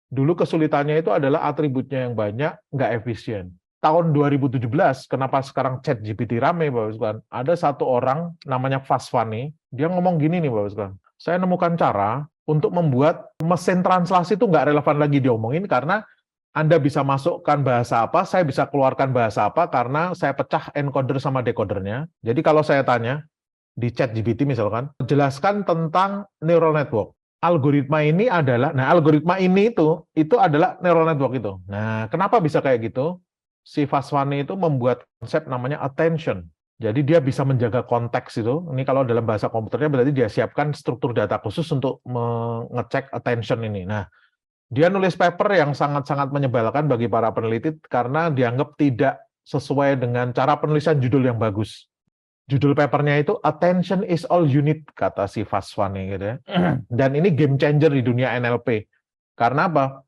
Dulu kesulitannya itu adalah atributnya yang banyak, nggak efisien. Tahun 2017, kenapa sekarang ChatGPT rame, Bapak Sekalian? Ada satu orang namanya Vaswani, dia ngomong gini nih, Bapak Sekalian. Saya nemukan cara untuk membuat mesin translasi itu nggak relevan lagi diomongin karena Anda bisa masukkan bahasa apa, saya bisa keluarkan bahasa apa karena saya pecah encoder sama decodernya. Jadi kalau saya tanya di ChatGPT misalkan, jelaskan tentang neural network. Algoritma ini adalah, nah algoritma ini itu adalah neural network itu. Nah, kenapa bisa kayak gitu? Si Vaswani itu membuat konsep namanya attention. Jadi dia bisa menjaga konteks itu. Ini kalau dalam bahasa komputernya berarti dia siapkan struktur data khusus untuk mengecek attention ini. Nah, dia nulis paper yang sangat-sangat menyebalkan bagi para peneliti karena dianggap tidak sesuai dengan cara penulisan judul yang bagus. Judul papernya itu Attention is all you need, kata si Vaswani gitu ya. Dan ini game changer di dunia NLP. Karena apa?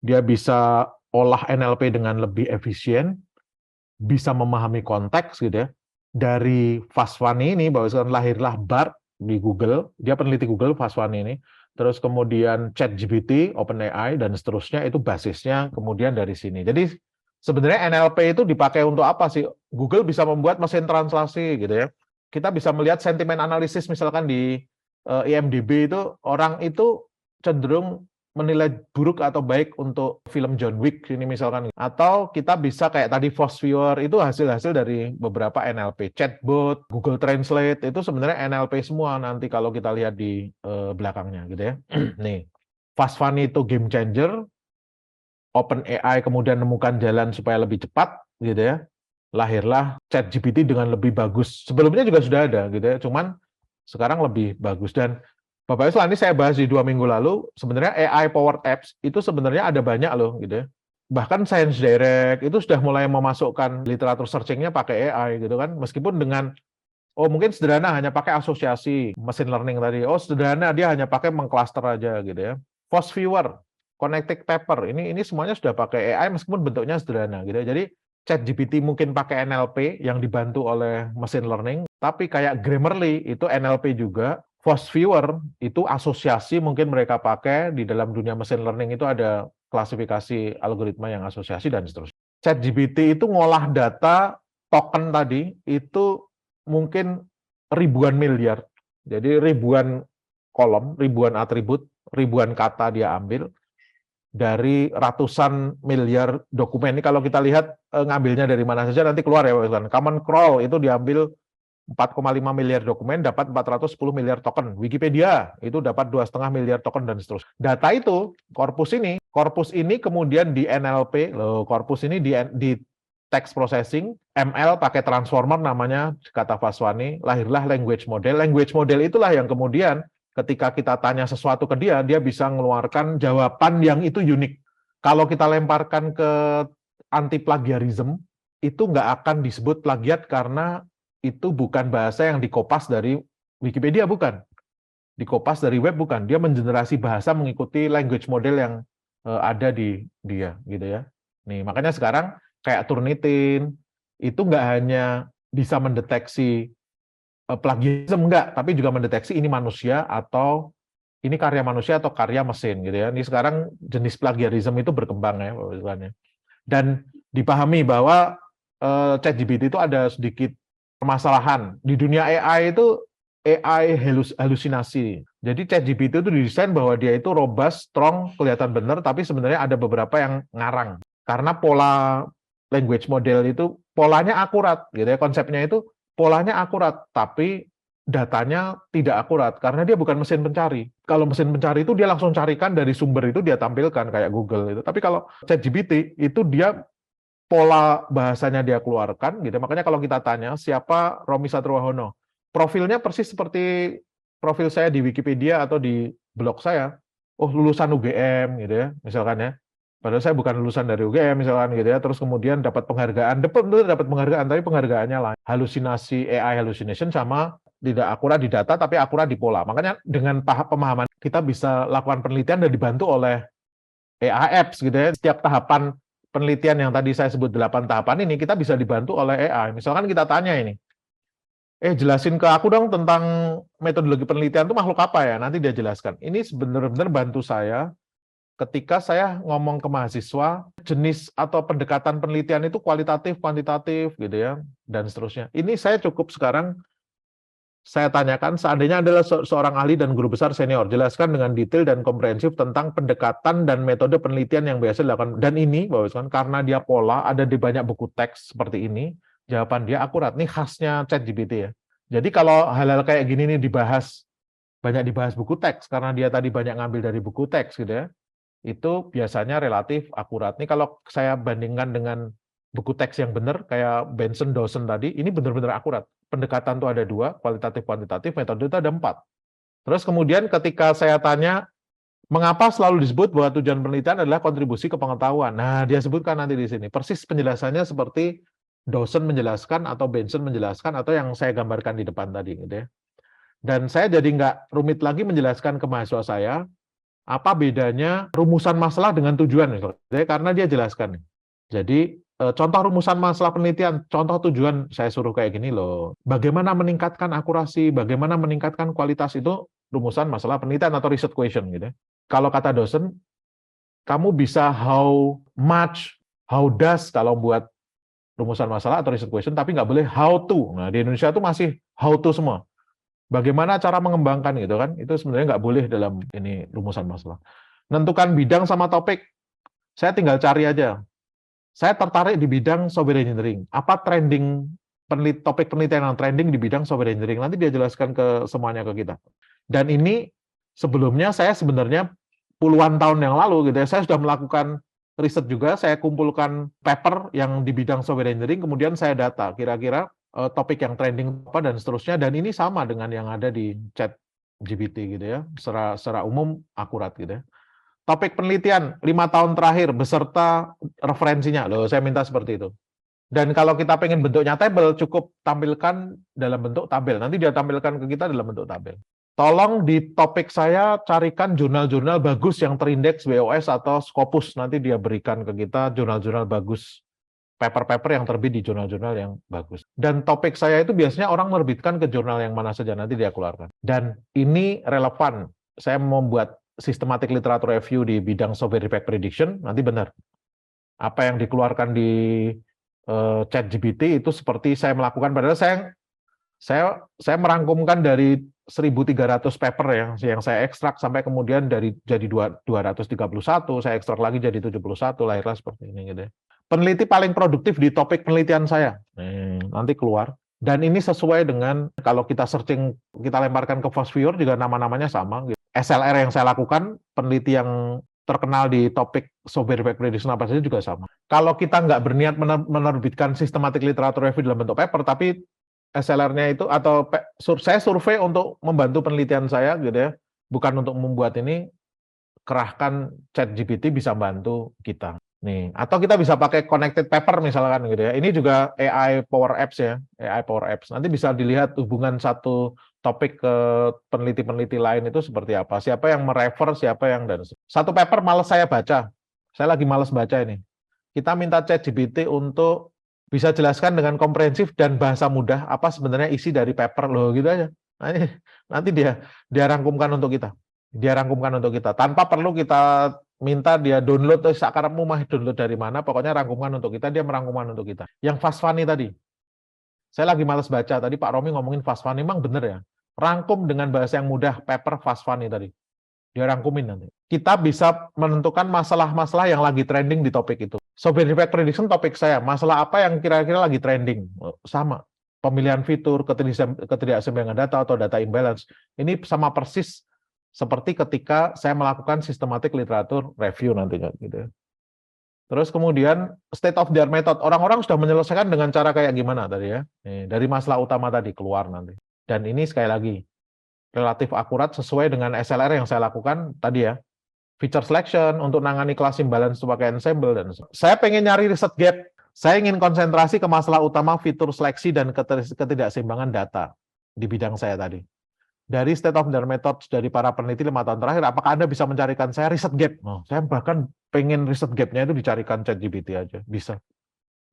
Dia bisa olah NLP dengan lebih efisien, bisa memahami konteks gitu ya. Dari Vaswani ini, bahwa lahirlah BART di Google, dia peneliti Google, Vaswani ini. Terus kemudian ChatGPT, OpenAI, dan seterusnya itu basisnya kemudian dari sini. Jadi sebenarnya NLP itu dipakai untuk apa sih? Google bisa membuat mesin translasi gitu ya. Kita bisa melihat sentimen analisis misalkan di IMDb itu orang itu cenderung menilai buruk atau baik untuk film John Wick ini misalkan. Atau kita bisa kayak tadi Fast Viewer itu hasil-hasil dari beberapa NLP. Chatbot, Google Translate itu sebenarnya NLP semua nanti kalau kita lihat di belakangnya gitu ya. Nih, Fast Funny itu game changer, OpenAI kemudian menemukan jalan supaya lebih cepat gitu ya. Lahirlah ChatGPT dengan lebih bagus. Sebelumnya juga sudah ada gitu ya, cuman sekarang lebih bagus. Dan Bapak Islah, ini saya bahas di 2 minggu lalu, sebenarnya AI powered apps itu sebenarnya ada banyak loh gitu ya. Bahkan Science Direct itu sudah mulai memasukkan literatur searching-nya pakai AI gitu kan. Meskipun dengan mungkin sederhana hanya pakai asosiasi machine learning tadi. Sederhana dia hanya pakai mengcluster aja gitu ya. Fast Viewer, Connected Paper, ini semuanya sudah pakai AI meskipun bentuknya sederhana gitu ya. Jadi ChatGPT mungkin pakai NLP yang dibantu oleh machine learning, tapi kayak Grammarly itu NLP juga. Fast Viewer itu asosiasi mungkin mereka pakai di dalam dunia machine learning itu ada klasifikasi algoritma yang asosiasi dan seterusnya. ChatGPT itu ngolah data token tadi itu mungkin ribuan miliar. Jadi ribuan kolom, ribuan atribut, ribuan kata dia ambil dari ratusan miliar dokumen. Ini kalau kita lihat ngambilnya dari mana saja nanti keluar ya Pak. Common Crawl itu diambil 4,5 miliar dokumen dapat 410 miliar token. Wikipedia itu dapat 2,5 miliar token dan seterusnya. Data itu, korpus ini kemudian di NLP, korpus ini di text processing, ML pakai transformer namanya, kata Vaswani, lahirlah language model. Language model itulah yang kemudian ketika kita tanya sesuatu ke dia, dia bisa mengeluarkan jawaban yang itu unik. Kalau kita lemparkan ke anti plagiarism, itu nggak akan disebut plagiat karena itu bukan bahasa yang dikopas dari Wikipedia, bukan. Dikopas dari web, bukan. Dia mengenerasi bahasa mengikuti language model yang ada di dia, gitu ya. Nih, makanya sekarang kayak Turnitin, itu nggak hanya bisa mendeteksi plagiarisme, enggak, tapi juga mendeteksi ini manusia atau ini karya manusia atau karya mesin, gitu ya. Ini sekarang jenis plagiarisme itu berkembang ya, dan dipahami bahwa ChatGPT itu ada sedikit permasalahan. Di dunia AI itu AI halusinasi. Jadi ChatGPT itu didesain bahwa dia itu robust, strong, kelihatan benar, tapi sebenarnya ada beberapa yang ngarang. Karena pola language model itu polanya akurat, gitu ya. Konsepnya itu polanya akurat, tapi datanya tidak akurat karena dia bukan mesin pencari. Kalau mesin pencari itu dia langsung carikan dari sumber itu dia tampilkan kayak Google itu. Tapi kalau ChatGPT itu dia pola bahasanya dia keluarkan, gitu. Makanya kalau kita tanya siapa Romy Satriwahono, profilnya persis seperti profil saya di Wikipedia atau di blog saya. Oh, lulusan UGM, gitu ya, misalkan ya. Padahal saya bukan lulusan dari UGM, misalkan gitu ya. Terus kemudian dapat penghargaan, dapat penghargaan, tapi penghargaannya lain. Halusinasi, AI hallucination sama tidak akurat di data, tapi akurat di pola. Makanya dengan pemahaman kita bisa lakukan penelitian dan dibantu oleh AI apps, gitu ya. Setiap tahapan penelitian yang tadi saya sebut 8 tahapan ini, kita bisa dibantu oleh AI. Misalkan kita tanya ini, jelasin ke aku dong tentang metodologi penelitian itu makhluk apa ya? Nanti dia jelaskan. Ini benar-benar bantu saya ketika saya ngomong ke mahasiswa, jenis atau pendekatan penelitian itu kualitatif, kuantitatif, gitu ya, dan seterusnya. Ini saya cukup sekarang, saya tanyakan, seandainya adalah seorang ahli dan guru besar senior, jelaskan dengan detail dan komprehensif tentang pendekatan dan metode penelitian yang biasa dilakukan. Dan ini, Bapak Ibu, karena dia pola, ada di banyak buku teks seperti ini, jawaban dia akurat. Ini khasnya ChatGPT ya. Jadi kalau hal-hal kayak gini nih dibahas, banyak dibahas buku teks, karena dia tadi banyak ngambil dari buku teks, gitu ya, itu biasanya relatif akurat. Ini kalau saya bandingkan dengan buku teks yang benar, kayak Benson Dawson tadi, ini benar-benar akurat. Pendekatan itu ada 2, kualitatif, kuantitatif, metode itu ada 4. Terus kemudian ketika saya tanya, mengapa selalu disebut bahwa tujuan penelitian adalah kontribusi ke pengetahuan? Nah, dia sebutkan nanti di sini. Persis penjelasannya seperti Dawson menjelaskan, atau Benson menjelaskan, atau yang saya gambarkan di depan tadi, gitu ya. Dan saya jadi nggak rumit lagi menjelaskan ke mahasiswa saya, apa bedanya rumusan masalah dengan tujuan, misalnya, karena dia jelaskan. Jadi contoh rumusan masalah penelitian, contoh tujuan saya suruh kayak gini loh. Bagaimana meningkatkan akurasi, bagaimana meningkatkan kualitas, itu rumusan masalah penelitian atau research question, gitu. Kalau kata dosen, kamu bisa how much, how does kalau buat rumusan masalah atau research question, tapi nggak boleh how to. Nah, di Indonesia itu masih how to semua. Bagaimana cara mengembangkan, gitu kan? Itu sebenarnya nggak boleh dalam ini rumusan masalah. Menentukan bidang sama topik, saya tinggal cari aja. Saya tertarik di bidang software engineering. Apa trending topik penelitian yang trending di bidang software engineering? Nanti dia jelaskan ke semuanya ke kita. Dan ini sebelumnya saya sebenarnya puluhan tahun yang lalu, gitu ya, saya sudah melakukan riset juga. Saya kumpulkan paper yang di bidang software engineering, kemudian saya data kira-kira topik yang trending apa dan seterusnya. Dan ini sama dengan yang ada di ChatGPT, gitu ya, secara umum akurat, gitu ya. Topik penelitian 5 tahun terakhir beserta referensinya. Loh, saya minta seperti itu. Dan kalau kita pengen bentuknya tabel, cukup tampilkan dalam bentuk tabel. Nanti dia tampilkan ke kita dalam bentuk tabel. Tolong di topik saya carikan jurnal-jurnal bagus yang terindeks BOS atau Scopus. Nanti dia berikan ke kita jurnal-jurnal bagus, paper-paper yang terbit di jurnal-jurnal yang bagus. Dan topik saya itu biasanya orang menerbitkan ke jurnal yang mana saja, nanti dia keluarkan. Dan ini relevan. Saya membuat systematic literature review di bidang software defect prediction, nanti benar. Apa yang dikeluarkan di ChatGPT itu seperti saya melakukan, padahal saya merangkumkan dari 1.300 paper yang saya ekstrak sampai kemudian jadi 231, saya ekstrak lagi jadi 71, lahirlah seperti ini, gitu ya. Peneliti paling produktif di topik penelitian saya. Nanti keluar. Dan ini sesuai dengan kalau kita searching, kita lemparkan ke Fosviewer juga nama-namanya sama, gitu. SLR yang saya lakukan, peneliti yang terkenal di topik software defect prediction apa saja juga sama. Kalau kita nggak berniat menerbitkan systematic literature review dalam bentuk paper, tapi SLR-nya itu, atau saya survei untuk membantu penelitian saya, gitu ya, bukan untuk membuat ini, kerahkan ChatGPT bisa bantu kita. Nih, atau kita bisa pakai connected paper misalkan, gitu ya. Ini juga AI Power Apps ya, AI Power Apps. Nanti bisa dilihat hubungan satu topik ke peneliti-peneliti lain itu seperti apa. Siapa yang merefer, siapa yang dan satu paper malas saya baca. Saya lagi malas baca ini. Kita minta ChatGPT untuk bisa jelaskan dengan komprehensif dan bahasa mudah apa sebenarnya isi dari paper loh, gitu aja. Nanti dia rangkumkan untuk kita. Dia rangkumkan untuk kita tanpa perlu kita minta dia download, sakarepmu mah download dari mana, pokoknya rangkuman untuk kita, dia merangkuman untuk kita. Yang fast funny tadi, saya lagi males baca, tadi Pak Romi ngomongin fast funny, memang bener ya, rangkum dengan bahasa yang mudah, paper fast funny tadi, dia rangkumin nanti. Kita bisa menentukan masalah-masalah yang lagi trending di topik itu. Software defect prediction topik saya, masalah apa yang kira-kira lagi trending, sama. Pemilihan fitur, ketidakseimbangan data atau data imbalance, ini sama persis seperti ketika saya melakukan systematic literature review nantinya, gitu ya. Terus kemudian state of the art method. Orang-orang sudah menyelesaikan dengan cara kayak gimana tadi ya? Nih, dari masalah utama tadi keluar nanti. Dan ini sekali lagi relatif akurat sesuai dengan SLR yang saya lakukan tadi ya. Feature selection untuk nangani class imbalance pakai ensemble dan saya pengen nyari reset gap. Saya ingin konsentrasi ke masalah utama fitur seleksi dan ketidakseimbangan data di bidang saya tadi. Dari state of the art methods dari para peneliti 5 tahun terakhir, apakah Anda bisa mencarikan saya reset gap? Oh, saya bahkan pengen reset gap-nya itu dicarikan ChatGPT aja, bisa.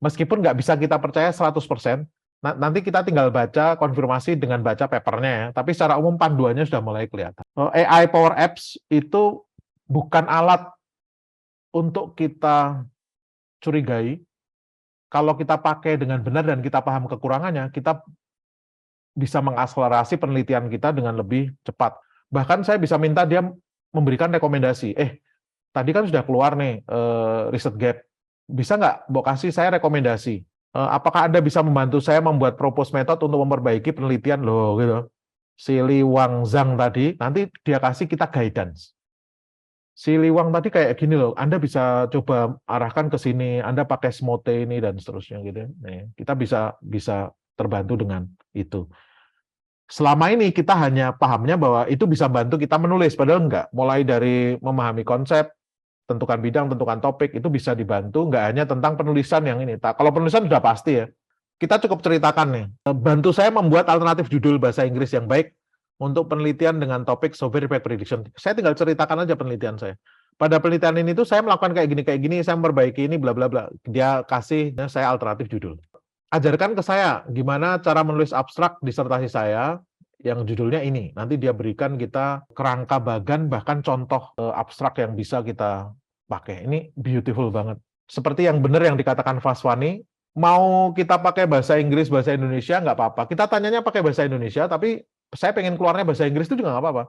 Meskipun nggak bisa kita percaya 100%, nanti kita tinggal baca konfirmasi dengan baca papernya ya, tapi secara umum panduannya sudah mulai kelihatan. AI Power Apps itu bukan alat untuk kita curigai. Kalau kita pakai dengan benar dan kita paham kekurangannya, kita bisa mengakselerasi penelitian kita dengan lebih cepat. Bahkan saya bisa minta dia memberikan rekomendasi. Tadi kan sudah keluar nih reset gap. Bisa nggak Mbok kasih saya rekomendasi? Apakah Anda bisa membantu saya membuat propose method untuk memperbaiki penelitian loh gitu. Si Li Wang Zhang tadi, nanti dia kasih kita guidance. Si Li Wang tadi kayak gini loh, Anda bisa coba arahkan ke sini, Anda pakai Smote ini dan seterusnya gitu. Nih, kita bisa terbantu dengan itu. Selama ini kita hanya pahamnya bahwa itu bisa bantu kita menulis, padahal enggak. Mulai dari memahami konsep, tentukan bidang, tentukan topik, itu bisa dibantu, enggak hanya tentang penulisan yang ini. Kalau penulisan sudah pasti ya. Kita cukup ceritakan nih, bantu saya membuat alternatif judul bahasa Inggris yang baik untuk penelitian dengan topik Software Impact Prediction. Saya tinggal ceritakan aja penelitian saya. Pada penelitian ini tuh saya melakukan kayak gini, saya memperbaiki ini, bla bla bla. Dia kasih saya alternatif judul. Ajarkan ke saya gimana cara menulis abstrak disertasi saya yang judulnya ini. Nanti dia berikan kita kerangka bagan, bahkan contoh abstrak yang bisa kita pakai. Ini beautiful banget. Seperti yang benar yang dikatakan Vaswani, mau kita pakai bahasa Inggris, bahasa Indonesia, nggak apa-apa. Kita tanyanya pakai bahasa Indonesia, tapi saya pengen keluarnya bahasa Inggris itu juga nggak apa-apa.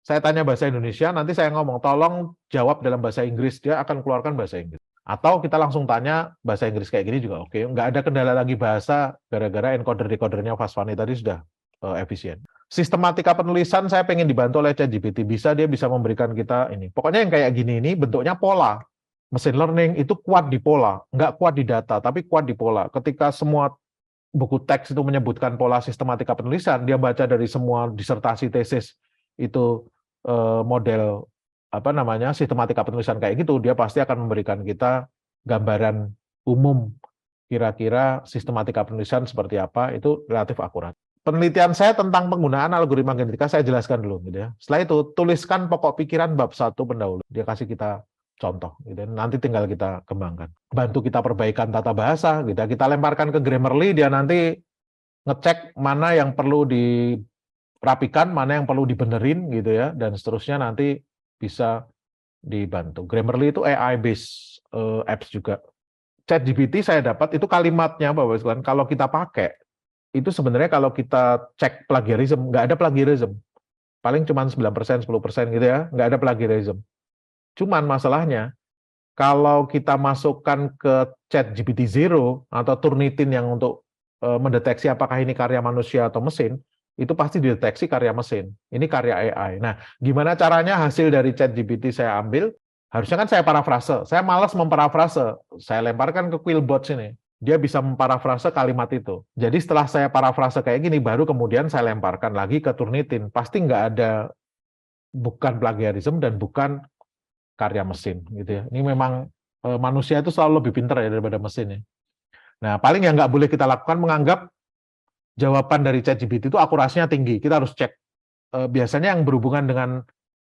Saya tanya bahasa Indonesia, nanti saya ngomong, tolong jawab dalam bahasa Inggris, dia akan keluarkan bahasa Inggris. Atau kita langsung tanya bahasa Inggris kayak gini juga oke. Nggak ada kendala lagi bahasa, gara-gara encoder-decodernya Vaswani tadi sudah efisien. Sistematika penulisan saya pengen dibantu oleh ChatGPT, dia bisa memberikan kita ini. Pokoknya yang kayak gini ini bentuknya pola. Mesin learning itu kuat di pola, nggak kuat di data, tapi kuat di pola. Ketika semua buku teks itu menyebutkan pola sistematika penulisan, dia baca dari semua disertasi tesis itu model sistematika penulisan kayak gitu, dia pasti akan memberikan kita gambaran umum kira-kira sistematika penulisan seperti apa, itu relatif akurat. Penelitian saya tentang penggunaan algoritma genetika saya jelaskan dulu gitu ya. Setelah itu tuliskan pokok pikiran bab 1 pendahulu. Dia kasih kita contoh gitu. Nanti tinggal kita kembangkan. Bantu kita perbaikan tata bahasa gitu. Kita lemparkan ke Grammarly, dia nanti ngecek mana yang perlu dirapikan, mana yang perlu dibenerin gitu ya, dan seterusnya nanti bisa dibantu. Grammarly itu AI based apps juga. ChatGPT saya dapat itu kalimatnya Bapak sekalian, kalau kita pakai itu sebenarnya kalau kita cek plagiarism, nggak ada plagiarism. Paling cuma 9%, 10% gitu ya, nggak ada plagiarism. Cuman masalahnya, kalau kita masukkan ke ChatGPT Zero atau Turnitin yang untuk mendeteksi apakah ini karya manusia atau mesin, itu pasti dideteksi karya mesin. Ini karya AI. Nah, gimana caranya hasil dari ChatGPT saya ambil? Harusnya kan saya parafrase. Saya malas memparafrase. Saya lemparkan ke Quillbot sini. Dia bisa memparafrase kalimat itu. Jadi setelah saya parafrase kayak gini, baru kemudian saya lemparkan lagi ke Turnitin. Pasti nggak ada, bukan plagiarisme dan bukan karya mesin gitu ya. Ini memang manusia itu selalu lebih pintar ya daripada mesin ya. Nah, paling yang nggak boleh kita lakukan menganggap jawaban dari ChatGPT itu akurasinya tinggi. Kita harus cek. Biasanya yang berhubungan dengan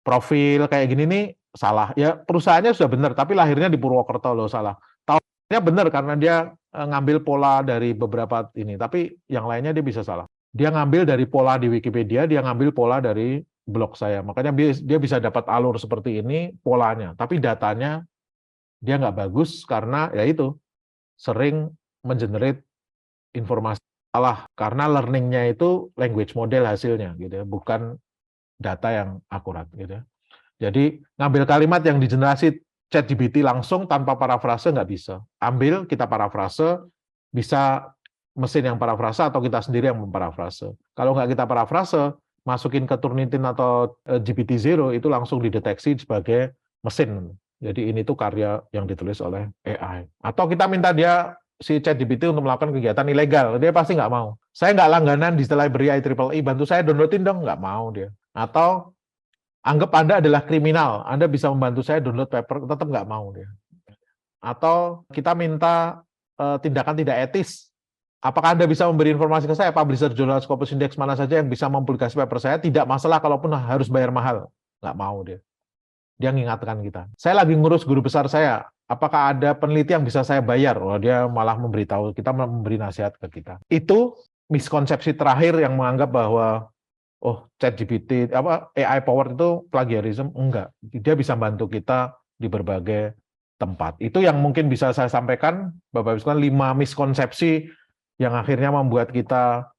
profil kayak gini nih salah. Ya perusahaannya sudah benar, tapi lahirnya di Purwokerto loh salah. Tahunnya benar karena dia ngambil pola dari beberapa ini, tapi yang lainnya dia bisa salah. Dia ngambil dari pola di Wikipedia, dia ngambil pola dari blog saya. Makanya dia bisa dapat alur seperti ini polanya, tapi datanya dia nggak bagus karena ya itu sering mengenerate informasi salah karena learning-nya itu language model hasilnya gitu ya, bukan data yang akurat gitu ya. Jadi ngambil kalimat yang digenerasi ChatGPT langsung tanpa parafrase nggak bisa. Ambil, kita parafrase, bisa mesin yang parafrase atau kita sendiri yang memparafrase. Kalau nggak kita parafrase, masukin ke Turnitin atau GPT Zero itu langsung dideteksi sebagai mesin. Jadi ini tuh karya yang ditulis oleh AI. Atau kita minta dia si ChatGPT untuk melakukan kegiatan ilegal, dia pasti nggak mau. Saya nggak langganan di library IEEE, bantu saya downloadin dong, nggak mau dia. Atau anggap Anda adalah kriminal, Anda bisa membantu saya download paper, tetap nggak mau dia. Atau kita minta tindakan tidak etis. Apakah Anda bisa memberi informasi ke saya, publisher jurnal Scopus Index mana saja yang bisa mempublikasi paper saya, tidak masalah kalaupun harus bayar mahal. Nggak mau dia. Dia mengingatkan kita. Saya lagi ngurus guru besar saya, apakah ada peneliti yang bisa saya bayar? Oh, dia malah memberitahu kita, memberi nasihat ke kita. Itu miskonsepsi terakhir yang menganggap bahwa ChatGPT AI powered itu plagiarism. Enggak, dia bisa bantu kita di berbagai tempat. Itu yang mungkin bisa saya sampaikan, Bapak Ibu sekalian, 5 miskonsepsi yang akhirnya membuat kita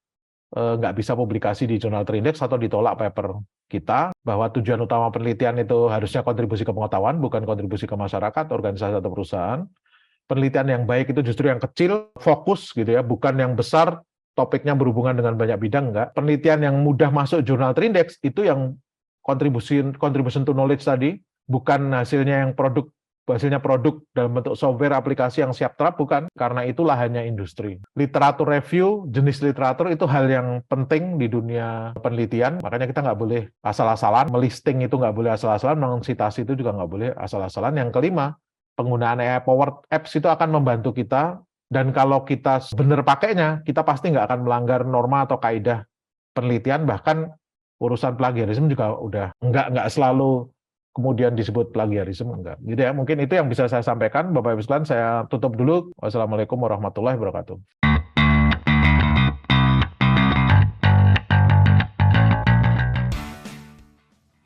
nggak bisa publikasi di jurnal terindex atau ditolak paper kita, bahwa tujuan utama penelitian itu harusnya kontribusi ke pengetahuan, bukan kontribusi ke masyarakat, organisasi, atau perusahaan. Penelitian yang baik itu justru yang kecil, fokus gitu ya, bukan yang besar, topiknya berhubungan dengan banyak bidang, enggak. Penelitian yang mudah masuk jurnal terindex itu yang contribution to knowledge tadi, bukan hasilnya produk dalam bentuk software aplikasi yang siap terap, bukan. Karena itulah hanya industri. Literatur review, jenis literatur itu hal yang penting di dunia penelitian, makanya kita nggak boleh asal-asalan, melisting itu nggak boleh asal-asalan, mensitasi itu juga nggak boleh asal-asalan. Yang kelima, penggunaan AI powered apps itu akan membantu kita, dan kalau kita benar pakainya, kita pasti nggak akan melanggar norma atau kaidah penelitian, bahkan urusan plagiarisme juga udah nggak selalu kemudian disebut plagiarisme, enggak. Jadi ya, mungkin itu yang bisa saya sampaikan, Bapak Ibu sekalian. Saya tutup dulu. Wassalamualaikum warahmatullahi wabarakatuh.